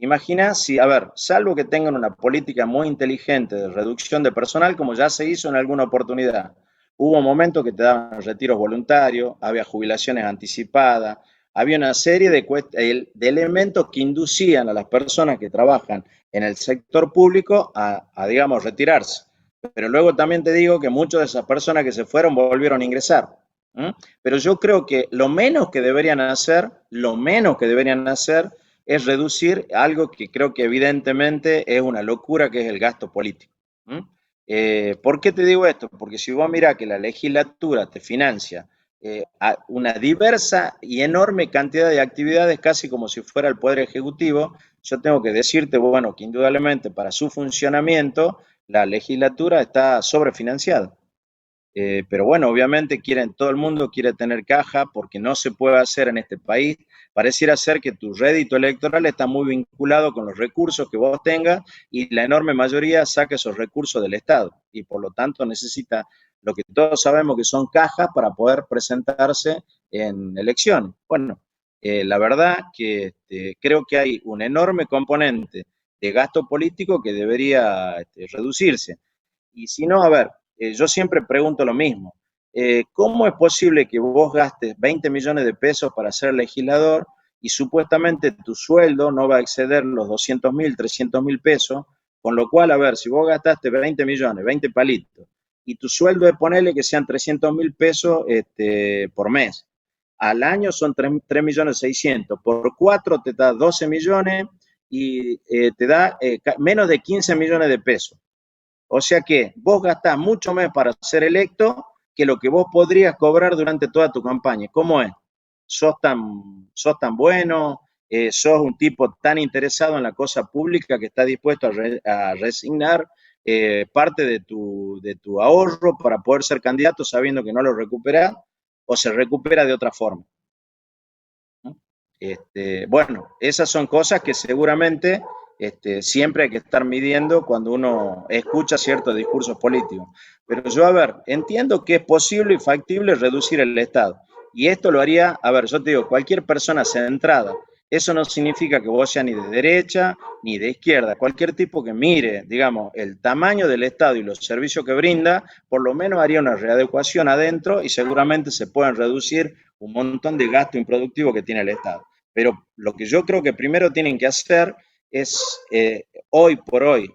Imagina si, a ver, salvo que tengan una política muy inteligente de reducción de personal, como ya se hizo en alguna oportunidad. Hubo momentos que te daban retiros voluntarios, había jubilaciones anticipadas, había una serie de elementos que inducían a las personas que trabajan en el sector público a digamos, retirarse. Pero luego también te digo que muchas de esas personas que se fueron volvieron a ingresar. Pero yo creo que lo menos que deberían hacer es reducir algo que creo que evidentemente es una locura, que es el gasto político. ¿Por qué te digo esto? Porque si vos mirás que la legislatura te financia una diversa y enorme cantidad de actividades, casi como si fuera el Poder Ejecutivo, yo tengo que decirte, bueno, que indudablemente para su funcionamiento la legislatura está sobrefinanciada. Pero bueno, obviamente todo el mundo quiere tener caja porque no se puede hacer en este país. Pareciera ser que tu rédito electoral está muy vinculado con los recursos que vos tengas y la enorme mayoría saca esos recursos del Estado y por lo tanto necesita lo que todos sabemos que son cajas para poder presentarse en elecciones. Bueno, la verdad que creo que hay un enorme componente de gasto político que debería reducirse. Y si no, a ver, yo siempre pregunto lo mismo. ¿Cómo es posible que vos gastes 20 millones de pesos para ser legislador y supuestamente tu sueldo no va a exceder los 200.000, 300.000 pesos? Con lo cual, a ver, si vos gastaste 20 millones, 20 palitos, y tu sueldo es ponerle que sean 300.000 pesos por mes. Al año son 3.600.000. Por 4 te da 12 millones y te da menos de 15 millones de pesos. O sea que vos gastás mucho más para ser electo que lo que vos podrías cobrar durante toda tu campaña. ¿Cómo es? ¿Sos tan bueno? ¿Sos un tipo tan interesado en la cosa pública que está dispuesto a resignar parte de tu ahorro para poder ser candidato sabiendo que no lo recuperás o se recupera de otra forma? Bueno, esas son cosas que seguramente siempre hay que estar midiendo cuando uno escucha ciertos discursos políticos. Pero yo, a ver, entiendo que es posible y factible reducir el Estado. Y esto lo haría, a ver, yo te digo, cualquier persona centrada. Eso no significa que vos seas ni de derecha ni de izquierda. Cualquier tipo que mire, digamos, el tamaño del Estado y los servicios que brinda, por lo menos haría una readecuación adentro y seguramente se pueden reducir un montón de gasto improductivo que tiene el Estado. Pero lo que yo creo que primero tienen que hacer es, hoy por hoy,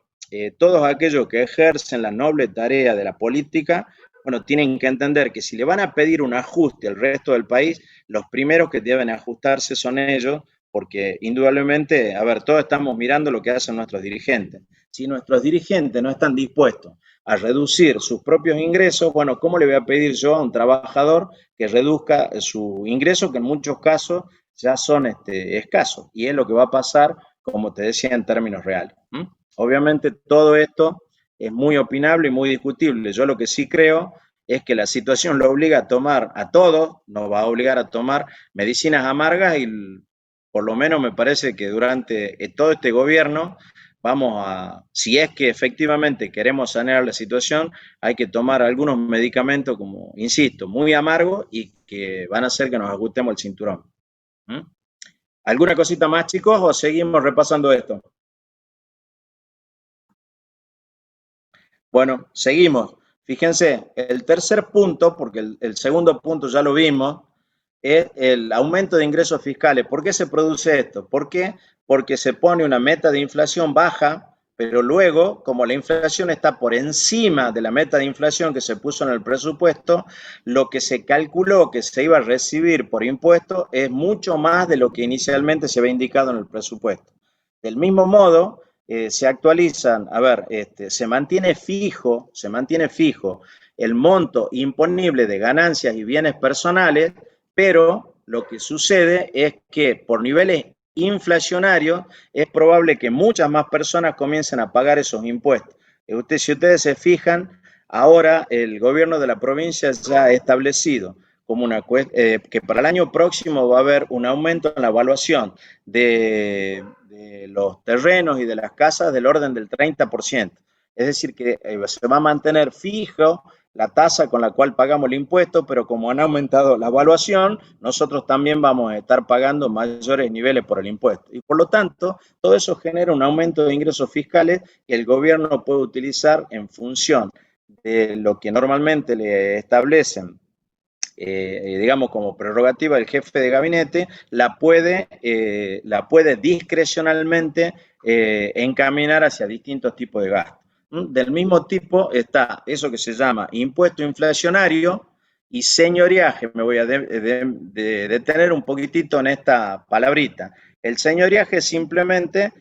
todos aquellos que ejercen la noble tarea de la política, bueno, tienen que entender que si le van a pedir un ajuste al resto del país, los primeros que deben ajustarse son ellos, porque indudablemente, a ver, todos estamos mirando lo que hacen nuestros dirigentes. Si nuestros dirigentes no están dispuestos a reducir sus propios ingresos, bueno, ¿cómo le voy a pedir yo a un trabajador que reduzca su ingreso, que en muchos casos ya son escasos? Y es lo que va a pasar, como te decía, en términos reales. Obviamente todo esto es muy opinable y muy discutible. Yo lo que sí creo es que la situación lo obliga a tomar a todos, nos va a obligar a tomar medicinas amargas y por lo menos me parece que durante todo este gobierno vamos a, si es que efectivamente queremos sanear la situación, hay que tomar algunos medicamentos como, insisto, muy amargos y que van a hacer que nos ajustemos el cinturón. ¿Alguna cosita más, chicos, o seguimos repasando esto? Bueno, seguimos. Fíjense, el tercer punto, porque el segundo punto ya lo vimos, es el aumento de ingresos fiscales. ¿Por qué se produce esto? ¿Por qué? Porque se pone una meta de inflación baja, pero luego, como la inflación está por encima de la meta de inflación que se puso en el presupuesto, lo que se calculó que se iba a recibir por impuestos es mucho más de lo que inicialmente se había indicado en el presupuesto. Del mismo modo, se actualizan, a ver, se mantiene fijo el monto imponible de ganancias y bienes personales, pero lo que sucede es que por niveles inflacionarios es probable que muchas más personas comiencen a pagar esos impuestos. Si ustedes se fijan, ahora el gobierno de la provincia ya ha establecido como que para el año próximo va a haber un aumento en la evaluación de los terrenos y de las casas del orden del 30%. Es decir, que se va a mantener fijo la tasa con la cual pagamos el impuesto, pero como han aumentado la evaluación, nosotros también vamos a estar pagando mayores niveles por el impuesto. Y por lo tanto, todo eso genera un aumento de ingresos fiscales que el gobierno puede utilizar en función de lo que normalmente le establecen digamos, como prerrogativa del jefe de gabinete, la puede discrecionalmente encaminar hacia distintos tipos de gastos. Del mismo tipo está eso que se llama impuesto inflacionario y señoriaje. Me voy a detener un poquitito en esta palabrita. El señoriaje es simplemente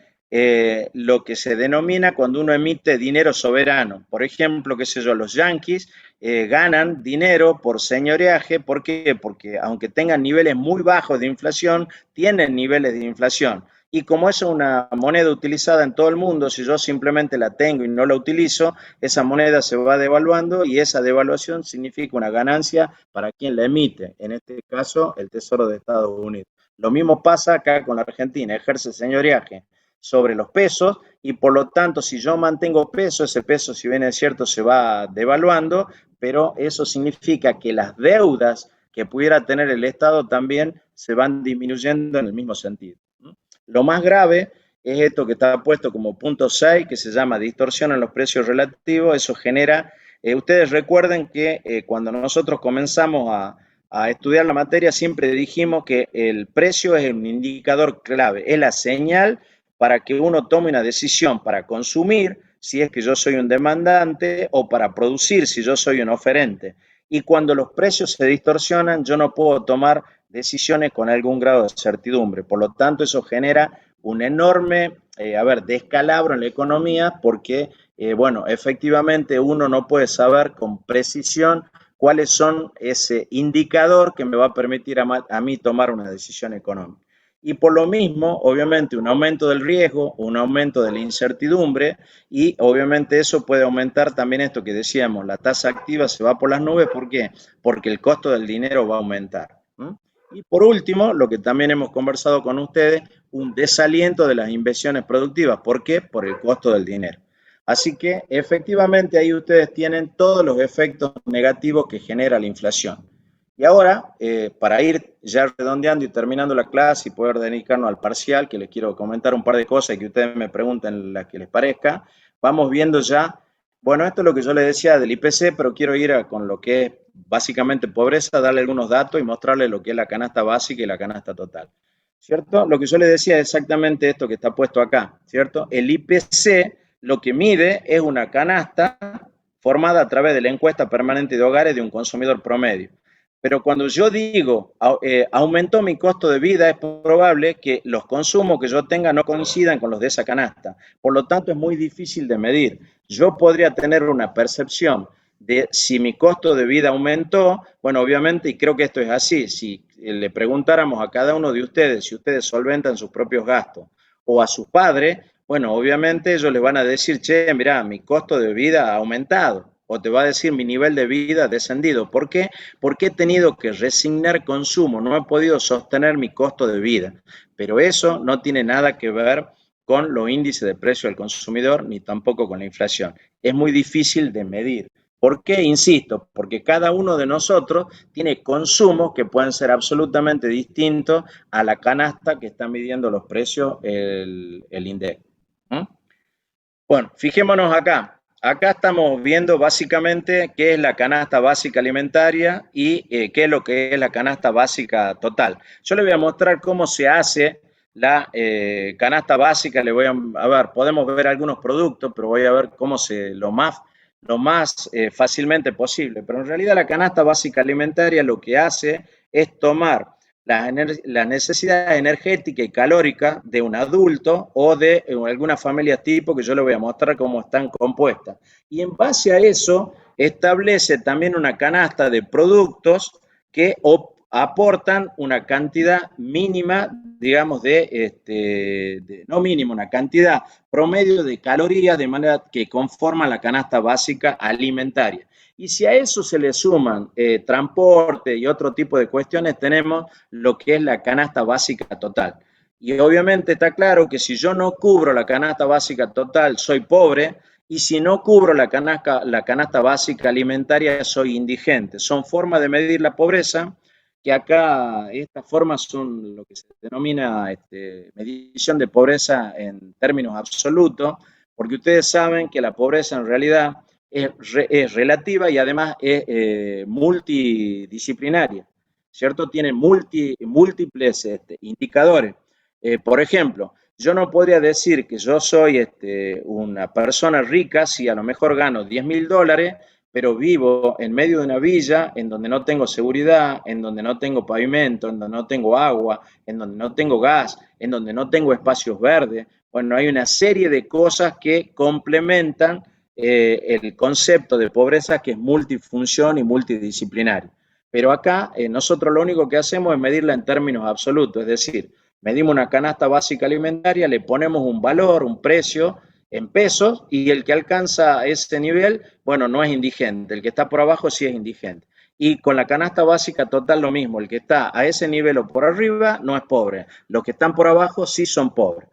lo que se denomina cuando uno emite dinero soberano. Por ejemplo, qué sé yo, los yanquis ganan dinero por señoriaje. ¿Por qué? Porque aunque tengan niveles muy bajos de inflación, tienen niveles de inflación. Y como es una moneda utilizada en todo el mundo, si yo simplemente la tengo y no la utilizo, esa moneda se va devaluando y esa devaluación significa una ganancia para quien la emite, en este caso el Tesoro de Estados Unidos. Lo mismo pasa acá con la Argentina, ejerce señoriaje sobre los pesos y por lo tanto si yo mantengo peso, ese peso si bien es cierto se va devaluando, pero eso significa que las deudas que pudiera tener el Estado también se van disminuyendo en el mismo sentido. Lo más grave es esto que está puesto como punto 6, que se llama distorsión en los precios relativos. Eso genera, ustedes recuerden que cuando nosotros comenzamos a estudiar la materia, siempre dijimos que el precio es un indicador clave, es la señal para que uno tome una decisión para consumir, si es que yo soy un demandante, o para producir, si yo soy un oferente. Y cuando los precios se distorsionan, yo no puedo tomar decisiones con algún grado de certidumbre. Por lo tanto, eso genera un enorme, descalabro en la economía porque, bueno, efectivamente uno no puede saber con precisión cuáles son ese indicador que me va a permitir a mí tomar una decisión económica. Y por lo mismo, obviamente, un aumento del riesgo, un aumento de la incertidumbre y obviamente eso puede aumentar también esto que decíamos, la tasa activa se va por las nubes. ¿Por qué? Porque el costo del dinero va a aumentar. Y por último, lo que también hemos conversado con ustedes, un desaliento de las inversiones productivas. ¿Por qué? Por el costo del dinero. Así que efectivamente ahí ustedes tienen todos los efectos negativos que genera la inflación. Y ahora, para ir ya redondeando y terminando la clase y poder dedicarnos al parcial, que les quiero comentar un par de cosas y que ustedes me pregunten las que les parezca, vamos viendo ya, bueno, esto es lo que yo les decía del IPC, pero quiero ir con lo que es básicamente pobreza, darle algunos datos y mostrarles lo que es la canasta básica y la canasta total, ¿cierto? Lo que yo les decía es exactamente esto que está puesto acá, ¿cierto? El IPC lo que mide es una canasta formada a través de la encuesta permanente de hogares de un consumidor promedio. Pero cuando yo digo aumentó mi costo de vida, es probable que los consumos que yo tenga no coincidan con los de esa canasta. Por lo tanto, es muy difícil de medir. Yo podría tener una percepción de si mi costo de vida aumentó. Bueno, obviamente, y creo que esto es así, si le preguntáramos a cada uno de ustedes si ustedes solventan sus propios gastos o a sus padres, bueno, obviamente ellos les van a decir, che, mirá, mi costo de vida ha aumentado. O te va a decir mi nivel de vida ha descendido. ¿Por qué? Porque he tenido que resignar consumo, no he podido sostener mi costo de vida. Pero eso no tiene nada que ver con los índices de precio del consumidor, ni tampoco con la inflación. Es muy difícil de medir. ¿Por qué? Insisto, porque cada uno de nosotros tiene consumos que pueden ser absolutamente distintos a la canasta que está midiendo los precios el INDEC. Bueno, fijémonos acá. Acá estamos viendo básicamente qué es la canasta básica alimentaria y qué es lo que es la canasta básica total. Yo les voy a mostrar cómo se hace la canasta básica. Le voy a ver, podemos ver algunos productos, pero voy a ver cómo lo más fácilmente posible. Pero en realidad la canasta básica alimentaria lo que hace es tomar la necesidad energética y calórica de un adulto o de alguna familia tipo, que yo les voy a mostrar cómo están compuestas. Y en base a eso establece también una canasta de productos que aportan una cantidad mínima, digamos, no mínima, una cantidad promedio de calorías, de manera que conforman la canasta básica alimentaria. Y si a eso se le suman transporte y otro tipo de cuestiones, tenemos lo que es la canasta básica total. Y obviamente está claro que si yo no cubro la canasta básica total, soy pobre, y si no cubro la canasta básica alimentaria, soy indigente. Son formas de medir la pobreza, que acá estas formas son lo que se denomina medición de pobreza en términos absolutos, porque ustedes saben que la pobreza en realidad es relativa y además es multidisciplinaria, ¿cierto? Tiene múltiples indicadores. Por ejemplo, yo no podría decir que yo soy una persona rica si a lo mejor gano $10.000, pero vivo en medio de una villa en donde no tengo seguridad, en donde no tengo pavimento, en donde no tengo agua, en donde no tengo gas, en donde no tengo espacios verdes. Bueno, hay una serie de cosas que complementan el concepto de pobreza, que es multifunción y multidisciplinario. Pero acá nosotros lo único que hacemos es medirla en términos absolutos, es decir, medimos una canasta básica alimentaria, le ponemos un valor, un precio en pesos, y el que alcanza ese nivel, bueno, no es indigente, el que está por abajo sí es indigente. Y con la canasta básica total lo mismo, el que está a ese nivel o por arriba no es pobre, los que están por abajo sí son pobres.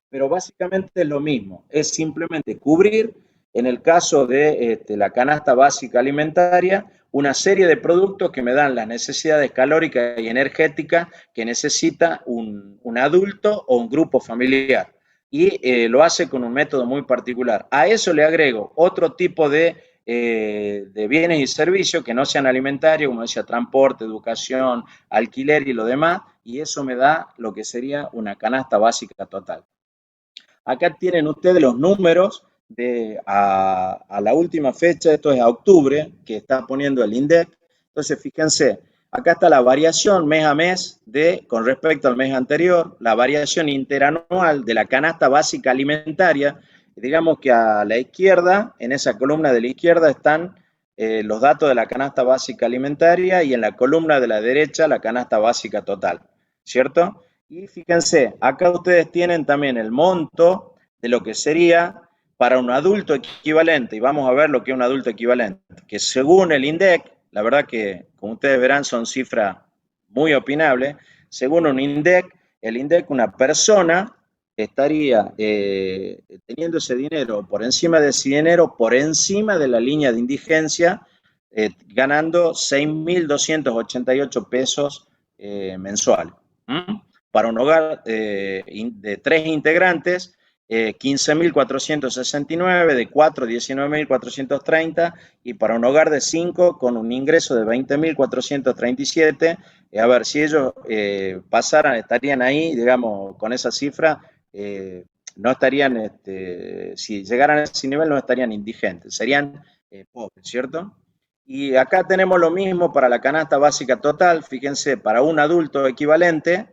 Pero básicamente es lo mismo, es simplemente cubrir, en el caso de la canasta básica alimentaria, una serie de productos que me dan las necesidades calóricas y energéticas que necesita un adulto o un grupo familiar. Y lo hace con un método muy particular. A eso le agrego otro tipo de bienes y servicios que no sean alimentarios, como decía, transporte, educación, alquiler y lo demás, y eso me da lo que sería una canasta básica total. Acá tienen ustedes los números a la última fecha, esto es a octubre, que está poniendo el INDEC. Entonces, fíjense, acá está la variación mes a mes con respecto al mes anterior, la variación interanual de la canasta básica alimentaria. Digamos que a la izquierda, en esa columna de la izquierda, están los datos de la canasta básica alimentaria, y en la columna de la derecha la canasta básica total, ¿cierto? Y fíjense, acá ustedes tienen también el monto de lo que sería para un adulto equivalente, y vamos a ver lo que es un adulto equivalente, que según el INDEC, la verdad que, como ustedes verán, son cifras muy opinables. Según un INDEC, el INDEC, una persona estaría teniendo ese dinero, por encima de ese dinero, por encima de la línea de indigencia, ganando 6.288 pesos mensuales. Para un hogar de 3 integrantes, 15.469, de 4, 19.430, y para un hogar de 5 con un ingreso de 20.437, a ver, si ellos pasaran, estarían ahí, digamos, con esa cifra, no estarían, si llegaran a ese nivel no estarían indigentes, serían pobres, ¿cierto? Y acá tenemos lo mismo para la canasta básica total. Fíjense, para un adulto equivalente,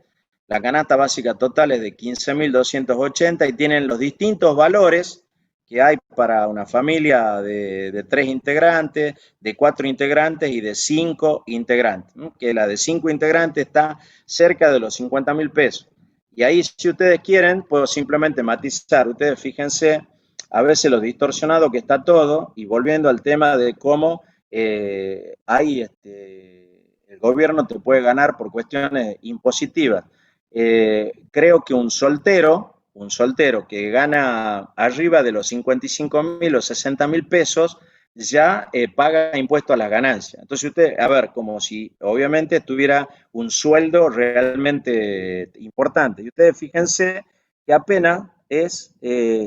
la canasta básica total es de 15.280 y tienen los distintos valores que hay para una familia de 3 integrantes, de 4 integrantes y de 5 integrantes, ¿no? Que la de 5 integrantes está cerca de los 50.000 pesos. Y ahí, si ustedes quieren, puedo simplemente matizar. Ustedes fíjense a veces lo distorsionado que está todo, y volviendo al tema de cómo el gobierno te puede ganar por cuestiones impositivas. Creo que un soltero que gana arriba de los 55.000 o 60.000 pesos ya paga impuesto a las ganancias. Entonces usted, a ver, como si obviamente tuviera un sueldo realmente importante. Y ustedes fíjense que apenas es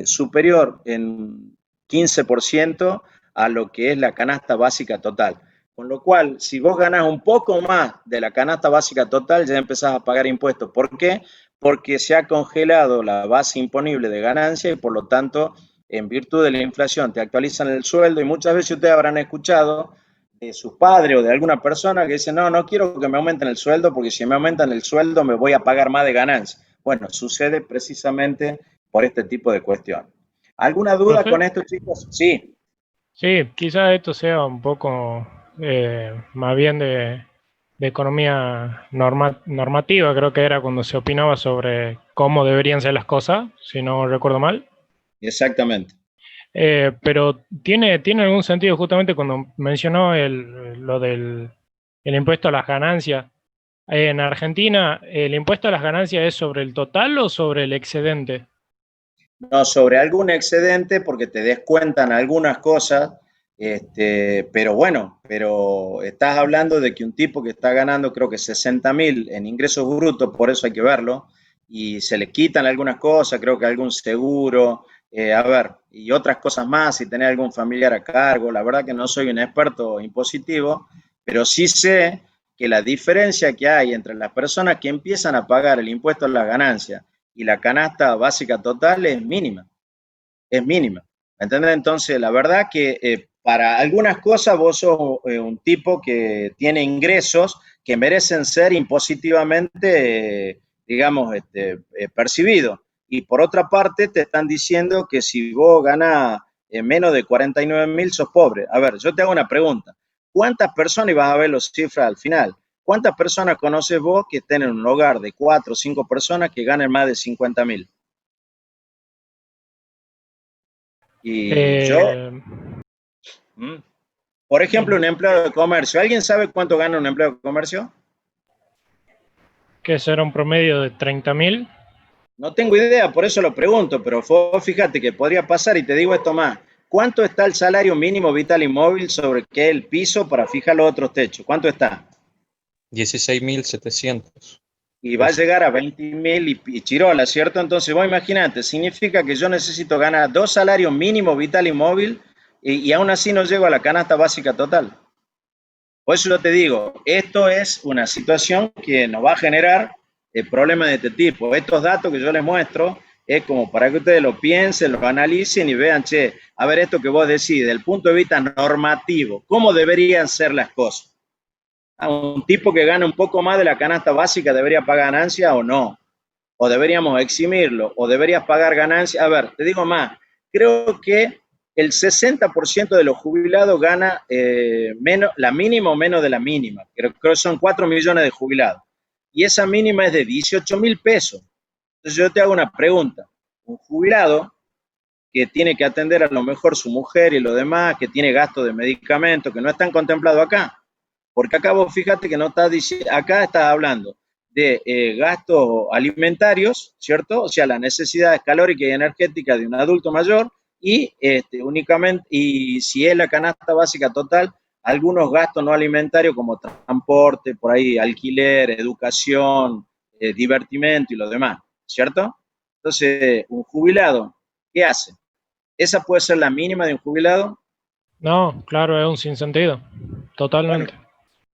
superior en 15% a lo que es la canasta básica total. Con lo cual, si vos ganás un poco más de la canasta básica total, ya empezás a pagar impuestos. ¿Por qué? Porque se ha congelado la base imponible de ganancia, y por lo tanto, en virtud de la inflación, te actualizan el sueldo, y muchas veces ustedes habrán escuchado de sus padres o de alguna persona que dice, no quiero que me aumenten el sueldo, porque si me aumentan el sueldo me voy a pagar más de ganancia. Bueno, sucede precisamente por este tipo de cuestiones. ¿Alguna duda con esto, chicos? Sí. Sí, quizás esto sea un poco más bien de economía normativa, creo que era cuando se opinaba sobre cómo deberían ser las cosas, si no recuerdo mal. Exactamente. Pero tiene algún sentido justamente cuando mencionó lo del impuesto a las ganancias. En Argentina, ¿el impuesto a las ganancias es sobre el total o sobre el excedente? No, sobre algún excedente, porque te descuentan algunas cosas, pero bueno, pero estás hablando de que un tipo que está ganando creo que 60.000 en ingresos brutos, por eso hay que verlo, y se le quitan algunas cosas, creo que algún seguro, A ver, y otras cosas más, si tenés algún familiar a cargo, la verdad que no soy un experto impositivo, pero sí sé que la diferencia que hay entre las personas que empiezan a pagar el impuesto a la ganancia y la canasta básica total es mínima, es mínima. ¿Me entendés? Entonces, la verdad que para algunas cosas vos sos un tipo que tiene ingresos que merecen ser impositivamente, digamos, percibidos. Y por otra parte, te están diciendo que si vos ganas menos de 49.000, sos pobre. A ver, yo te hago una pregunta. ¿Cuántas personas, y vas a ver las cifras al final, cuántas personas conoces vos que estén en un hogar de 4 o 5 personas que ganen más de 50.000? Y yo, Eh, por ejemplo, un empleado de comercio. ¿Alguien sabe cuánto gana un empleado de comercio? ¿Qué será un promedio de 30.000? No tengo idea, por eso lo pregunto, pero vos fíjate que podría pasar y te digo esto más. ¿Cuánto está el salario mínimo vital y móvil sobre qué el piso para fijar los otros techos? ¿Cuánto está? 16.700 Y va a pesos. llegar a 20.000 y chirola, ¿cierto? Entonces vos imaginate, significa que yo necesito ganar 2 salarios mínimos vital y móvil y aún así no llego a la canasta básica total. Por eso yo te digo, esto es una situación que nos va a generar problemas de este tipo. Estos datos que yo les muestro es como para que ustedes lo piensen, lo analicen y vean, che, a ver esto que vos decís, desde el punto de vista normativo, ¿cómo deberían ser las cosas? Un tipo que gana un poco más de la canasta básica debería pagar ganancia o no, o deberíamos eximirlo, o deberías pagar ganancia. A ver, te digo más, creo que el 60% de los jubilados gana menos, la mínima o menos de la mínima. Creo que son 4 millones de jubilados. Y esa mínima es de 18.000 pesos. Entonces yo te hago una pregunta. Un jubilado que tiene que atender a lo mejor su mujer y lo demás, que tiene gastos de medicamentos, que no están contemplados acá. Porque acá vos fíjate que no estás diciendo, acá estás hablando de gastos alimentarios, ¿cierto? O sea, las necesidades calóricas y energéticas de un adulto mayor y únicamente, y si es la canasta básica total, algunos gastos no alimentarios como transporte, por ahí alquiler, educación, divertimento y lo demás, ¿cierto? Entonces, un jubilado, ¿qué hace? ¿Esa puede ser la mínima de un jubilado? No, claro, es un sinsentido. Totalmente. Bueno,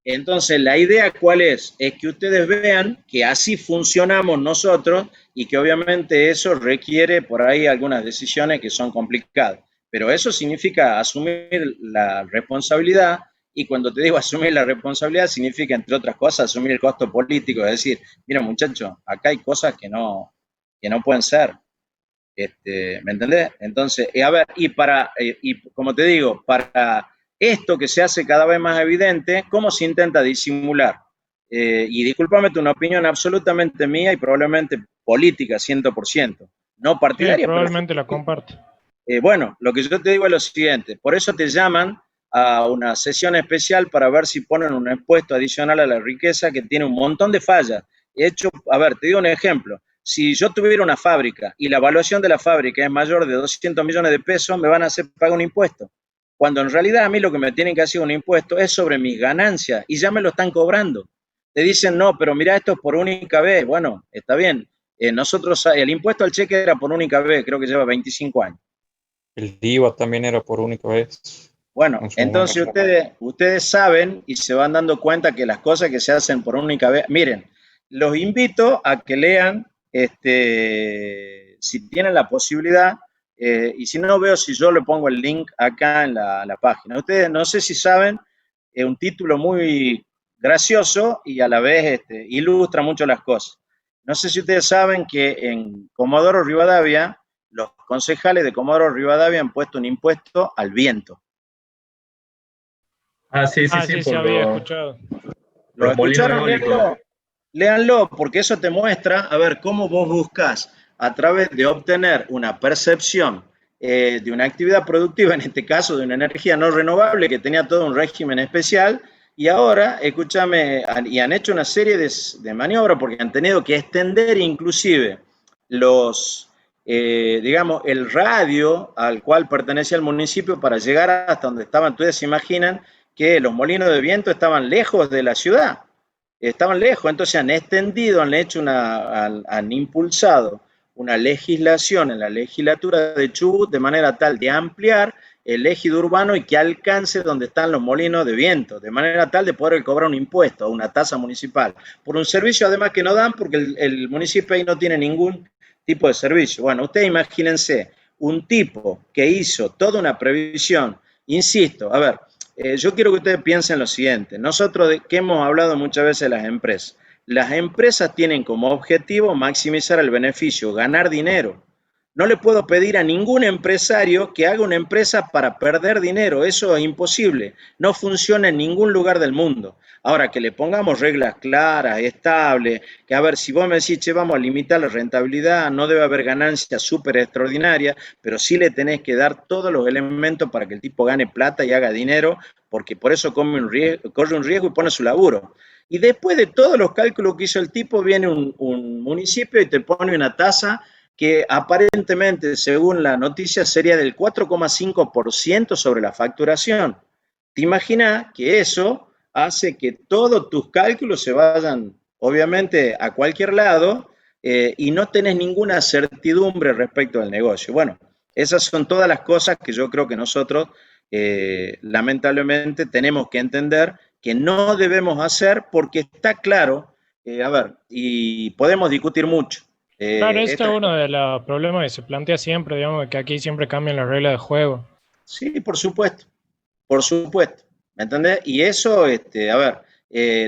entonces, la idea cuál es que ustedes vean que así funcionamos nosotros y que obviamente eso requiere por ahí algunas decisiones que son complicadas. Pero eso significa asumir la responsabilidad y cuando te digo asumir la responsabilidad significa, entre otras cosas, asumir el costo político, es decir, mira muchachos, acá hay cosas que no pueden ser. ¿Me entendés? Entonces, a ver, y como te digo, para esto que se hace cada vez más evidente, ¿cómo se intenta disimular? Y discúlpame, una opinión absolutamente mía y probablemente política, 100%, no Sí, partidaria, pero probablemente la comparte. bueno, lo que yo te digo es lo siguiente, por eso te llaman a una sesión especial para ver si ponen un impuesto adicional a la riqueza que tiene un montón de fallas. De hecho, a ver, te digo un ejemplo, si yo tuviera una fábrica y la evaluación de la fábrica es mayor de 200 millones de pesos, me van a hacer pagar un impuesto. Cuando en realidad a mí lo que me tienen que hacer un impuesto es sobre mis ganancias y ya me lo están cobrando. Te dicen, no, pero mira, esto es por única vez. Bueno, está bien. Nosotros, el impuesto al cheque era por única vez, creo que lleva 25 años. El IVA también era por única vez. Bueno, En su entonces momento. ustedes saben y se van dando cuenta que las cosas que se hacen por única vez, miren, los invito a que lean, si tienen la posibilidad, y si no veo si yo le pongo el link acá en la página. Ustedes no sé si saben, un título muy gracioso y a la vez ilustra mucho las cosas. No sé si ustedes saben que en Comodoro Rivadavia, los concejales de Comodoro Rivadavia han puesto un impuesto al viento. Ah, sí, Sí, por había escuchado. ¿Lo los molinos escucharon? eólicos. Léanlo, porque eso te muestra, a ver, cómo vos buscas a través de obtener una percepción de una actividad productiva, en este caso de una energía no renovable que tenía todo un régimen especial, y ahora, escúchame, y han hecho una serie de maniobras porque han tenido que extender inclusive digamos, el radio al cual pertenecía el municipio para llegar hasta donde estaban. Ustedes se imaginan que los molinos de viento estaban lejos de la ciudad, estaban lejos, entonces han extendido, han impulsado una legislación en la legislatura de Chubut de manera tal de ampliar el ejido urbano y que alcance donde están los molinos de viento, de manera tal de poder cobrar un impuesto, una tasa municipal, por un servicio además que no dan porque el municipio ahí no tiene ningún tipo de servicio. Bueno, ustedes imagínense un tipo que hizo toda una previsión, insisto, a ver, yo quiero que ustedes piensen lo siguiente, nosotros que hemos hablado muchas veces de las empresas tienen como objetivo maximizar el beneficio, ganar dinero. No le puedo pedir a ningún empresario que haga una empresa para perder dinero, eso es imposible, no funciona en ningún lugar del mundo. Ahora, que le pongamos reglas claras, estables, que a ver, si vos me decís, che, vamos a limitar la rentabilidad, no debe haber ganancias súper extraordinarias, pero sí le tenés que dar todos los elementos para que el tipo gane plata y haga dinero, porque por eso corre un riesgo y pone su laburo. Y después de todos los cálculos que hizo el tipo, viene un municipio y te pone una tasa que aparentemente, según la noticia, sería del 4,5% sobre la facturación. ¿Te imaginas que eso hace que todos tus cálculos se vayan, obviamente, a cualquier lado y no tenés ninguna certidumbre respecto al negocio? Bueno, esas son todas las cosas que yo creo que nosotros, lamentablemente, tenemos que entender que no debemos hacer porque está claro, a ver, y podemos discutir mucho. Claro, esto es uno de los problemas que se plantea siempre, digamos, que aquí siempre cambian las reglas de juego. Sí, por supuesto, ¿me entendés? Y eso, a ver,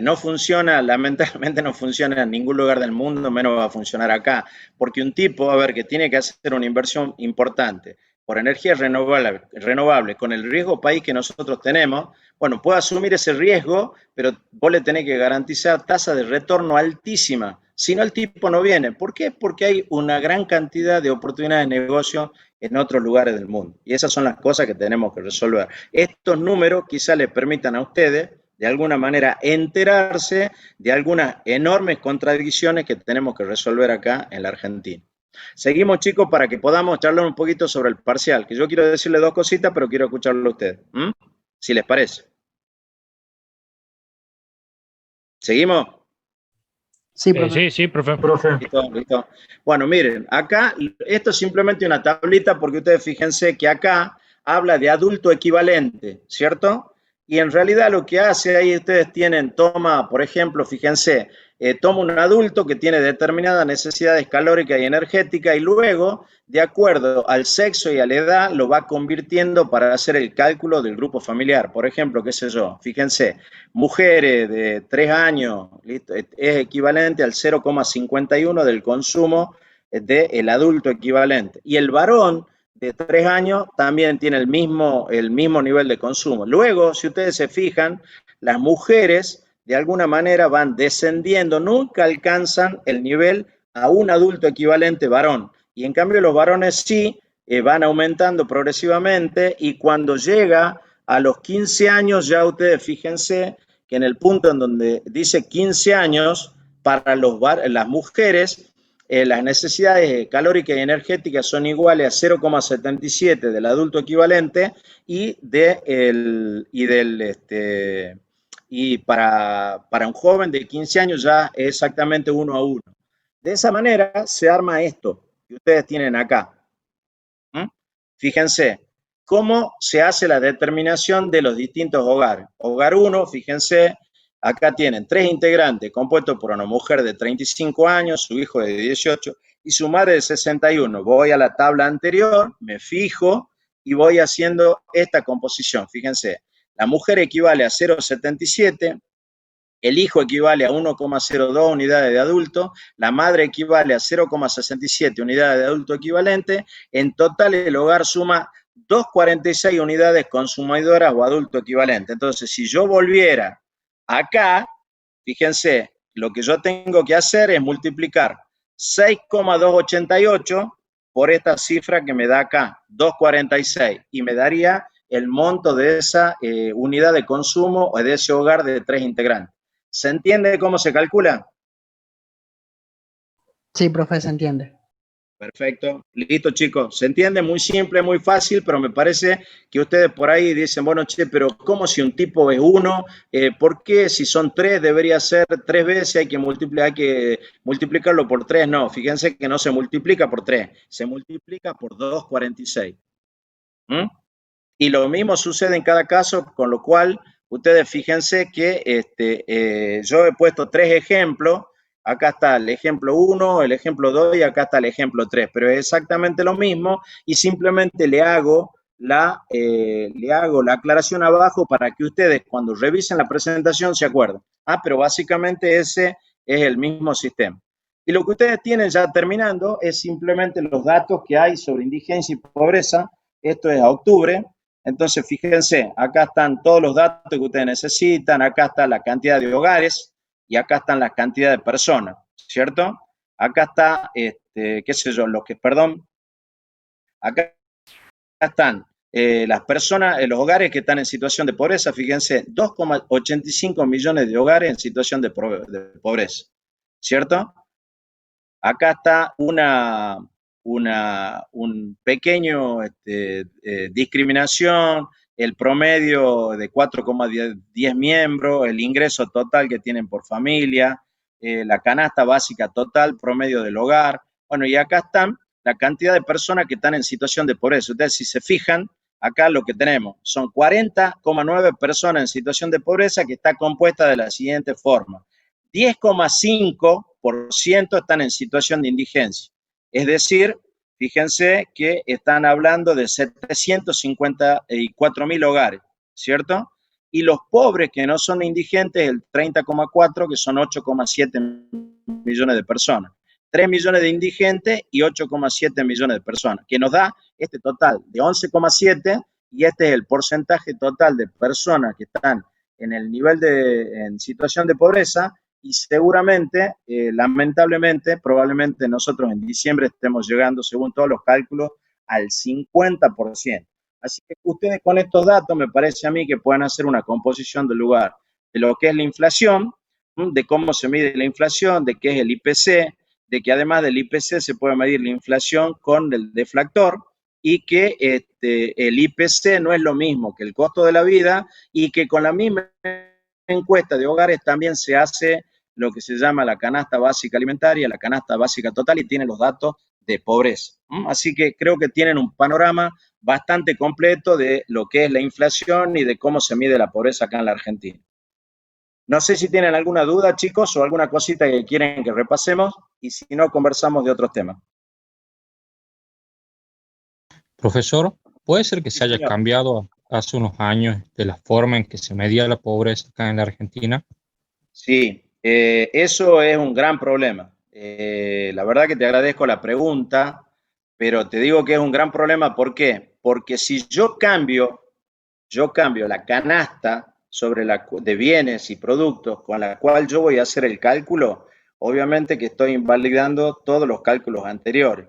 no funciona, lamentablemente no funciona en ningún lugar del mundo, menos va a funcionar acá, porque un tipo, a ver, que tiene que hacer una inversión importante por energías renovables con el riesgo país que nosotros tenemos, bueno, puede asumir ese riesgo, pero vos le tenés que garantizar tasa de retorno altísima, si no el tipo no viene. ¿Por qué? Porque hay una gran cantidad de oportunidades de negocio en otros lugares del mundo. Y esas son las cosas que tenemos que resolver. Estos números quizás les permitan a ustedes, de alguna manera, enterarse de algunas enormes contradicciones que tenemos que resolver acá en la Argentina. Seguimos, chicos, para que podamos charlar un poquito sobre el parcial, que yo quiero decirle dos cositas, pero quiero escucharlo a ustedes. Si les parece. ¿Seguimos? Sí, profe. Sí, profe. Listo. Bueno, miren, acá esto es simplemente una tablita porque ustedes fíjense que acá habla de adulto equivalente, ¿cierto? Y en realidad lo que hace ahí ustedes toma, por ejemplo, fíjense, toma un adulto que tiene determinadas necesidades calóricas y energéticas y luego, de acuerdo al sexo y a la edad, lo va convirtiendo para hacer el cálculo del grupo familiar. Por ejemplo, qué sé yo, fíjense, mujeres de 3 años, ¿listo? Es equivalente al 0,51 del consumo del adulto equivalente. Y el varón de 3 años también tiene el mismo nivel de consumo. Luego, si ustedes se fijan, las mujeres de alguna manera van descendiendo, nunca alcanzan el nivel a un adulto equivalente varón. Y en cambio los varones sí van aumentando progresivamente y cuando llega a los 15 años, ya ustedes fíjense que en el punto en donde dice 15 años, para las mujeres, las necesidades calóricas y energéticas son iguales a 0,77 del adulto equivalente y para un joven de 15 años ya es exactamente 1 a 1. De esa manera se arma esto que ustedes tienen acá. Fíjense cómo se hace la determinación de los distintos hogares. Hogar 1, fíjense, acá tienen 3 integrantes compuestos por una mujer de 35 años, su hijo de 18 y su madre de 61. Voy a la tabla anterior, me fijo y voy haciendo esta composición. Fíjense, la mujer equivale a 0,77, el hijo equivale a 1,02 unidades de adulto, la madre equivale a 0,67 unidades de adulto equivalente, en total el hogar suma 2,46 unidades consumidoras o adulto equivalente. Entonces, si yo volviera acá, fíjense, lo que yo tengo que hacer es multiplicar 6,288 por esta cifra que me da acá, 2,46, y me daría el monto de esa unidad de consumo o de ese hogar de 3 integrantes. ¿Se entiende cómo se calcula? Sí, profe, se entiende. Perfecto. Listo, chicos. Se entiende muy simple, muy fácil, pero me parece que ustedes por ahí dicen, bueno, che, pero ¿cómo si un tipo es uno? ¿Por qué si son tres debería ser tres veces? Hay que multiplicarlo por tres. No, fíjense que no se multiplica por tres, se multiplica por 2,46. ¿Mm? Y lo mismo sucede en cada caso, con lo cual ustedes fíjense que yo he puesto tres ejemplos. Acá está el ejemplo 1, el ejemplo 2 y acá está el ejemplo 3, pero es exactamente lo mismo y simplemente le hago la aclaración abajo para que ustedes cuando revisen la presentación se acuerden. Pero básicamente ese es el mismo sistema. Y lo que ustedes tienen ya terminando es simplemente los datos que hay sobre indigencia y pobreza. Esto es a octubre. Entonces, fíjense, acá están todos los datos que ustedes necesitan, acá está la cantidad de hogares y acá están las cantidades de personas, ¿cierto? Acá está, qué sé yo, acá están las personas, los hogares que están en situación de pobreza, fíjense, 2,85 millones de hogares en situación de pobreza, ¿cierto? Acá está un pequeño discriminación, el promedio de 4,10 miembros, el ingreso total que tienen por familia, la canasta básica total, promedio del hogar. Bueno, y acá están la cantidad de personas que están en situación de pobreza. Ustedes si se fijan, acá lo que tenemos son 40,9 personas en situación de pobreza que está compuesta de la siguiente forma. 10,5% están en situación de indigencia. Es decir, fíjense que están hablando de 754.000 hogares, ¿cierto? Y los pobres que no son indigentes, el 30,4, que son 8,7 millones de personas. 3 millones de indigentes y 8,7 millones de personas, que nos da este total de 11,7 y este es el porcentaje total de personas que están en el nivel en situación de pobreza y seguramente, lamentablemente, probablemente nosotros en diciembre estemos llegando, según todos los cálculos, al 50%. Así que ustedes con estos datos me parece a mí que pueden hacer una composición del lugar de lo que es la inflación, de cómo se mide la inflación, de qué es el IPC, de que además del IPC se puede medir la inflación con el deflactor y que el IPC no es lo mismo que el costo de la vida y que con la misma encuesta de hogares también se hace lo que se llama la canasta básica alimentaria, la canasta básica total y tiene los datos de pobreza. Así que creo que tienen un panorama bastante completo de lo que es la inflación y de cómo se mide la pobreza acá en la Argentina. No sé si tienen alguna duda, chicos, o alguna cosita que quieren que repasemos y si no, conversamos de otros temas. Profesor, ¿puede ser que Sí, se haya señor. cambiado hace unos años de la forma en que se medía la pobreza acá en la Argentina? Sí, eso es un gran problema. La verdad que te agradezco la pregunta, pero te digo que es un gran problema. ¿Por qué? Porque si yo cambio la canasta de bienes y productos con la cual yo voy a hacer el cálculo, obviamente que estoy invalidando todos los cálculos anteriores.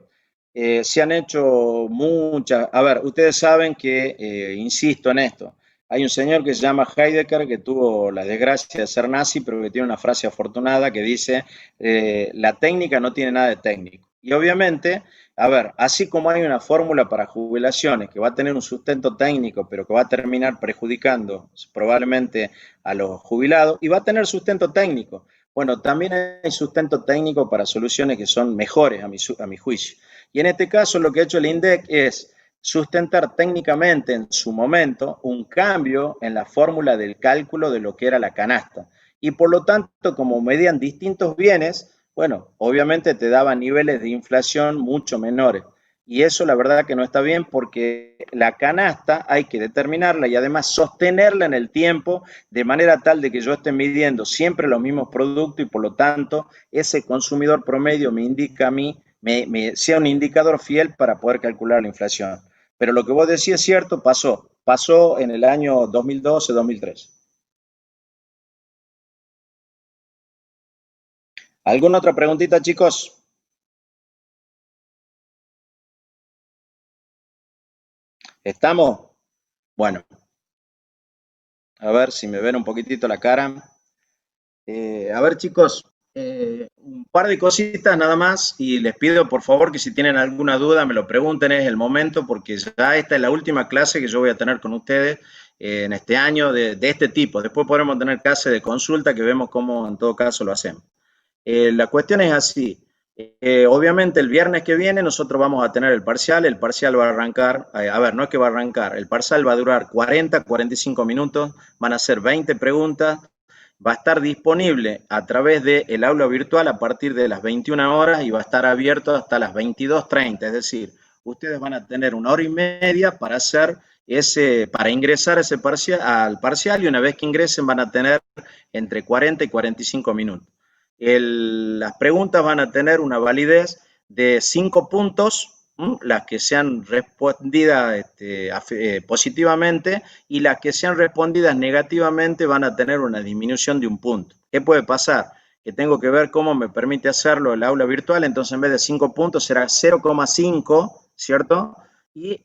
Se han hecho muchas, a ver, ustedes saben que, insisto en esto, hay un señor que se llama Heidegger que tuvo la desgracia de ser nazi, pero que tiene una frase afortunada que dice, la técnica no tiene nada de técnico. Y obviamente, a ver, así como hay una fórmula para jubilaciones que va a tener un sustento técnico, pero que va a terminar perjudicando probablemente a los jubilados, y va a tener sustento técnico. Bueno, también hay sustento técnico para soluciones que son mejores a mi juicio. Y en este caso lo que ha hecho el INDEC es sustentar técnicamente en su momento un cambio en la fórmula del cálculo de lo que era la canasta. Y por lo tanto, como medían distintos bienes, bueno, obviamente te daba niveles de inflación mucho menores. Y eso la verdad que no está bien porque la canasta hay que determinarla y además sostenerla en el tiempo de manera tal de que yo esté midiendo siempre los mismos productos y por lo tanto ese consumidor promedio me indica a mí, sea un indicador fiel para poder calcular la inflación. Pero lo que vos decís es cierto, pasó en el año 2012-2013. ¿Alguna otra preguntita, chicos? ¿Estamos? Bueno, a ver si me ven un poquitito la cara. A ver, chicos, Un par de cositas nada más y les pido por favor que si tienen alguna duda me lo pregunten, es el momento porque ya esta es la última clase que yo voy a tener con ustedes en este año de este tipo. Después podremos tener clase de consulta que vemos cómo en todo caso lo hacemos. La cuestión es así. Obviamente el viernes que viene nosotros vamos a tener el parcial va a arrancar, no es que va a arrancar, el parcial va a durar 40-45 minutos, van a ser 20 preguntas, va a estar disponible a través del aula virtual a partir de las 21 horas y va a estar abierto hasta las 22:30, es decir, ustedes van a tener 1 hora y media para para ingresar al parcial y una vez que ingresen van a tener entre 40 y 45 minutos. Las preguntas van a tener una validez de 5 puntos, las que sean respondidas positivamente y las que sean respondidas negativamente van a tener una disminución de 1 punto. ¿Qué puede pasar? Que tengo que ver cómo me permite hacerlo el aula virtual, entonces en vez de 5 puntos será 0,5, ¿cierto? Y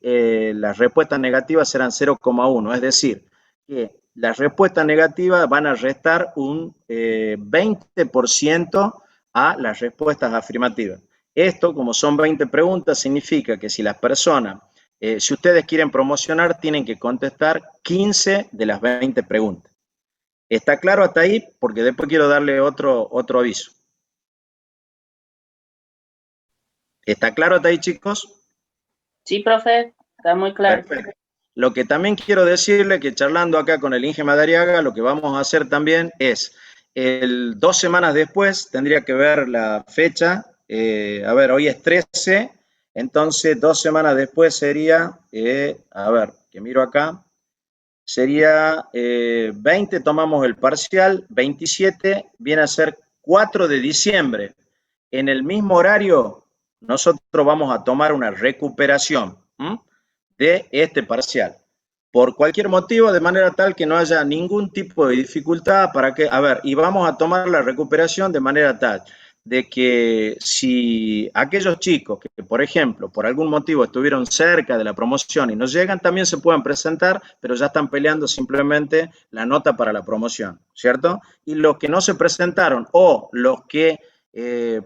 las respuestas negativas serán 0,1, es decir, que las respuestas negativas van a restar un 20% a las respuestas afirmativas. Esto, como son 20 preguntas, significa que si las personas, si ustedes quieren promocionar, tienen que contestar 15 de las 20 preguntas. ¿Está claro hasta ahí? Porque después quiero darle otro aviso. ¿Está claro hasta ahí, chicos? Sí, profe, está muy claro. Perfecto. Lo que también quiero decirle que charlando acá con el Inge Madariaga, lo que vamos a hacer también es, 2 semanas después, tendría que ver la fecha, hoy es 13, entonces 2 semanas después sería, que miro acá, sería 20 tomamos el parcial, 27 viene a ser 4 de diciembre. En el mismo horario, nosotros vamos a tomar una recuperación de este parcial. Por cualquier motivo, de manera tal que no haya ningún tipo de dificultad y vamos a tomar la recuperación de manera tal de que si aquellos chicos que, por ejemplo, por algún motivo estuvieron cerca de la promoción y no llegan, también se pueden presentar, pero ya están peleando simplemente la nota para la promoción, ¿cierto? Y los que no se presentaron o los que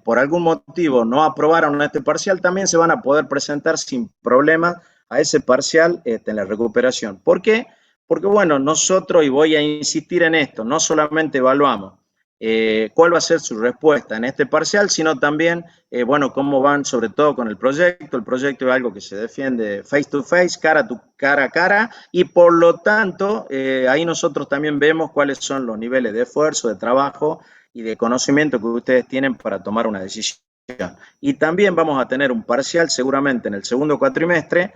por algún motivo no aprobaron este parcial, también se van a poder presentar sin problemas a ese parcial en la recuperación. ¿Por qué? Porque, bueno, nosotros, y voy a insistir en esto, no solamente evaluamos cuál va a ser su respuesta en este parcial, sino también, cómo van sobre todo con el proyecto. El proyecto es algo que se defiende face to face, cara a cara, y por lo tanto, ahí nosotros también vemos cuáles son los niveles de esfuerzo, de trabajo y de conocimiento que ustedes tienen para tomar una decisión. Y también vamos a tener un parcial seguramente en el segundo cuatrimestre,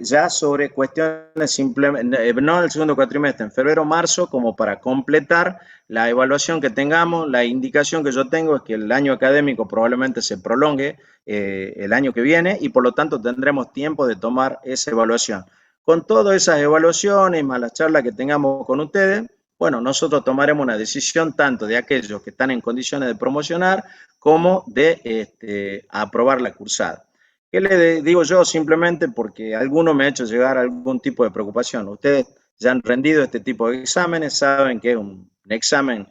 ya sobre cuestiones simplemente, no en el segundo cuatrimestre, en febrero o marzo, como para completar la evaluación que tengamos. La indicación que yo tengo es que el año académico probablemente se prolongue el año que viene y por lo tanto tendremos tiempo de tomar esa evaluación. Con todas esas evaluaciones más las charlas que tengamos con ustedes, bueno, nosotros tomaremos una decisión tanto de aquellos que están en condiciones de promocionar como de aprobar la cursada. ¿Qué le digo yo? Simplemente porque alguno me ha hecho llegar algún tipo de preocupación. Ustedes ya han rendido este tipo de exámenes, saben que es un examen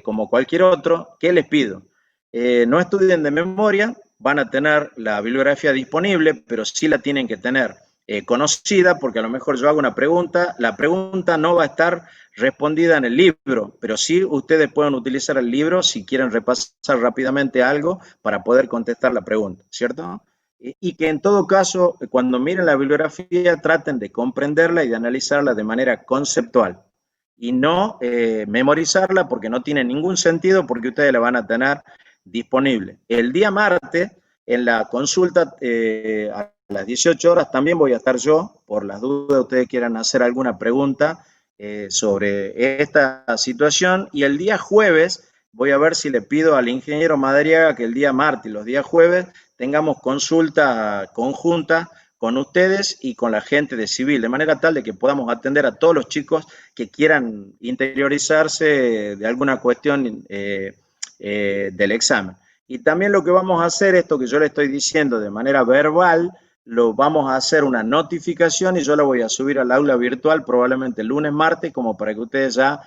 como cualquier otro. ¿Qué les pido? No estudien de memoria, van a tener la bibliografía disponible, pero sí la tienen que tener conocida, porque a lo mejor yo hago una pregunta, la pregunta no va a estar respondida en el libro, pero sí ustedes pueden utilizar el libro si quieren repasar rápidamente algo para poder contestar la pregunta, ¿cierto? Y que en todo caso, cuando miren la bibliografía, traten de comprenderla y de analizarla de manera conceptual y no memorizarla, porque no tiene ningún sentido, porque ustedes la van a tener disponible. El día martes, en la consulta, a las 18 horas, también voy a estar yo, por las dudas ustedes quieran hacer alguna pregunta sobre esta situación, y el día jueves voy a ver si le pido al ingeniero Madariaga que el día martes y los días jueves tengamos consulta conjunta con ustedes y con la gente de civil, de manera tal de que podamos atender a todos los chicos que quieran interiorizarse de alguna cuestión del examen. Y también lo que vamos a hacer, esto que yo le estoy diciendo de manera verbal, lo vamos a hacer una notificación y yo la voy a subir al aula virtual probablemente el lunes, martes, como para que ustedes ya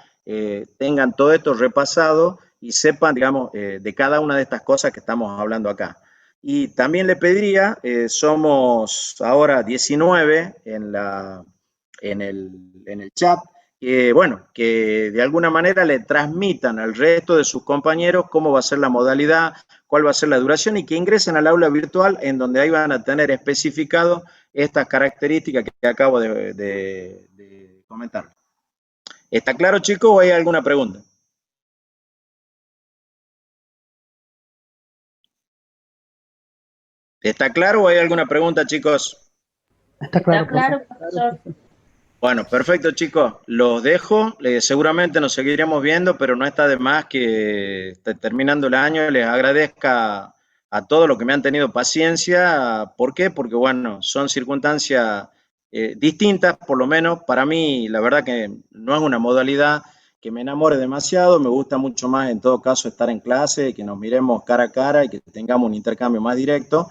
tengan todo esto repasado y sepan, digamos, de cada una de estas cosas que estamos hablando acá. Y también le pediría, somos ahora 19 en el chat, bueno, que de alguna manera le transmitan al resto de sus compañeros cómo va a ser la modalidad, cuál va a ser la duración y que ingresen al aula virtual en donde ahí van a tener especificado estas características que acabo de comentar. ¿Está claro, chicos, o hay alguna pregunta? ¿Está claro o hay alguna pregunta, chicos? Está claro, Está claro, profe. profesor. Bueno, perfecto, chicos. Los dejo. Seguramente nos seguiremos viendo, pero no está de más que terminando el año les agradezca a todos los que me han tenido paciencia. ¿Por qué? Porque, bueno, son circunstancias distintas, por lo menos. Para mí, la verdad que no es una modalidad que me enamore demasiado. Me gusta mucho más, en todo caso, estar en clase, que nos miremos cara a cara y que tengamos un intercambio más directo.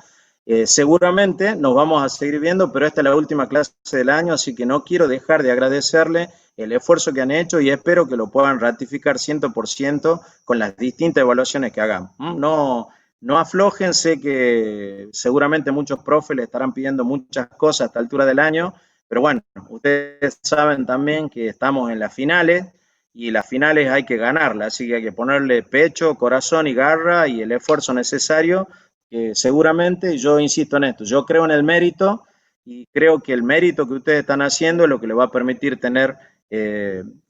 Seguramente nos vamos a seguir viendo, pero esta es la última clase del año, así que no quiero dejar de agradecerle el esfuerzo que han hecho y espero que lo puedan ratificar 100% con las distintas evaluaciones que hagamos. No aflojen, sé que seguramente muchos profes le estarán pidiendo muchas cosas a esta altura del año, pero bueno, ustedes saben también que estamos en las finales y las finales hay que ganarlas, así que hay que ponerle pecho, corazón y garra y el esfuerzo necesario. Seguramente, yo insisto en esto, yo creo en el mérito y creo que el mérito que ustedes están haciendo es lo que les va a permitir tener,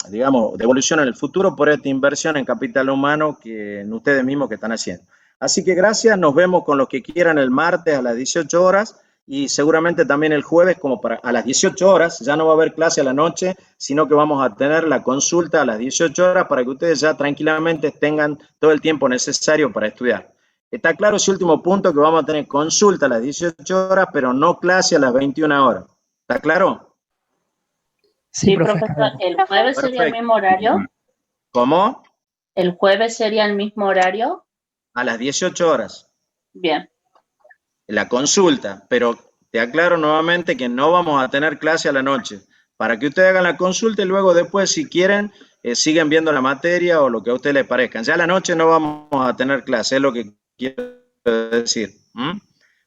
digamos, devolución en el futuro por esta inversión en capital humano que en ustedes mismos que están haciendo. Así que gracias, nos vemos con los que quieran el martes a las 18 horas y seguramente también el jueves como a las 18 horas, ya no va a haber clase a la noche, sino que vamos a tener la consulta a las 18 horas para que ustedes ya tranquilamente tengan todo el tiempo necesario para estudiar. Está claro ese último punto, que vamos a tener consulta a las 18 horas, pero no clase a las 21 horas. ¿Está claro? Sí, profe. profesor. ¿El jueves sería el Perfecto. mismo horario? ¿Cómo? ¿El jueves sería el mismo horario? A las 18 horas. Bien. La consulta, pero te aclaro nuevamente que no vamos a tener clase a la noche. Para que ustedes hagan la consulta y luego después, si quieren, siguen viendo la materia o lo que a ustedes les parezca. Ya a la noche no vamos a tener clase, es lo que quiero decir.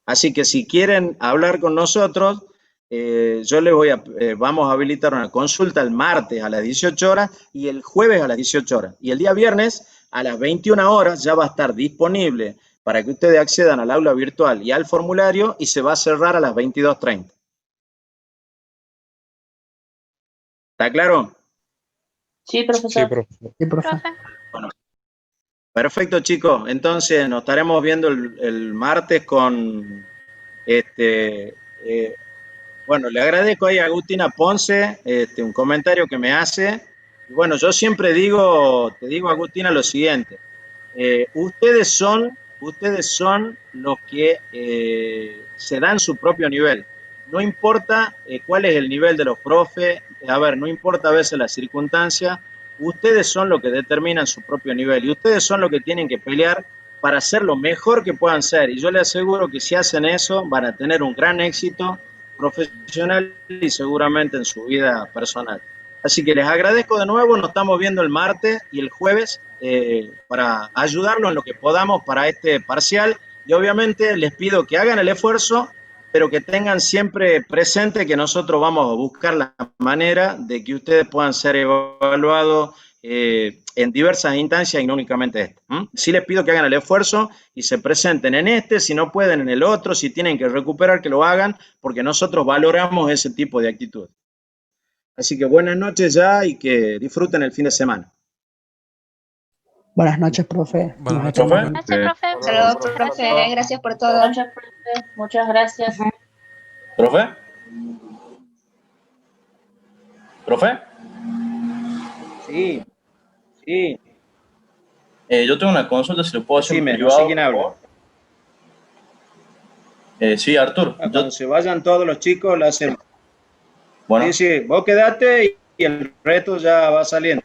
Así que si quieren hablar con nosotros, yo les vamos a habilitar una consulta el martes a las 18 horas y el jueves a las 18 horas. Y el día viernes a las 21 horas ya va a estar disponible para que ustedes accedan al aula virtual y al formulario y se va a cerrar a las 22:30. ¿Está claro? Sí, profesor. Sí, profesor. Sí, profe. Bueno, perfecto, chicos. Entonces nos estaremos viendo el martes con bueno, le agradezco ahí a Agustina Ponce un comentario que me hace. Y bueno, yo siempre te digo, Agustina, lo siguiente. Ustedes son los que se dan su propio nivel. No importa cuál es el nivel de los profes, a ver, no importa a veces la circunstancia, ustedes son los que determinan su propio nivel y ustedes son los que tienen que pelear para hacer lo mejor que puedan ser. Y yo les aseguro que si hacen eso, van a tener un gran éxito profesional y seguramente en su vida personal. Así que les agradezco de nuevo, nos estamos viendo el martes y el jueves para ayudarlos en lo que podamos para este parcial y obviamente les pido que hagan el esfuerzo, pero que tengan siempre presente que nosotros vamos a buscar la manera de que ustedes puedan ser evaluados en diversas instancias y no únicamente este. Sí les pido que hagan el esfuerzo y se presenten en este, si no pueden en el otro, si tienen que recuperar que lo hagan, porque nosotros valoramos ese tipo de actitud. Así que buenas noches ya y que disfruten el fin de semana. Buenas noches, profe. Buenas Nos noches, estamos profe. viendo. Gracias, profe. Saludos, profe. Gracias por todo. Buenas noches, profe. Muchas gracias. ¿Profe? ¿Profe? Sí, sí. Yo tengo una consulta, si lo puedo hacer en Decime, no privado. sé quién habla. Sí, Artur. Cuando se vayan todos los chicos, lo hacemos. Bueno, Sí, vos quedate y el resto ya va saliendo.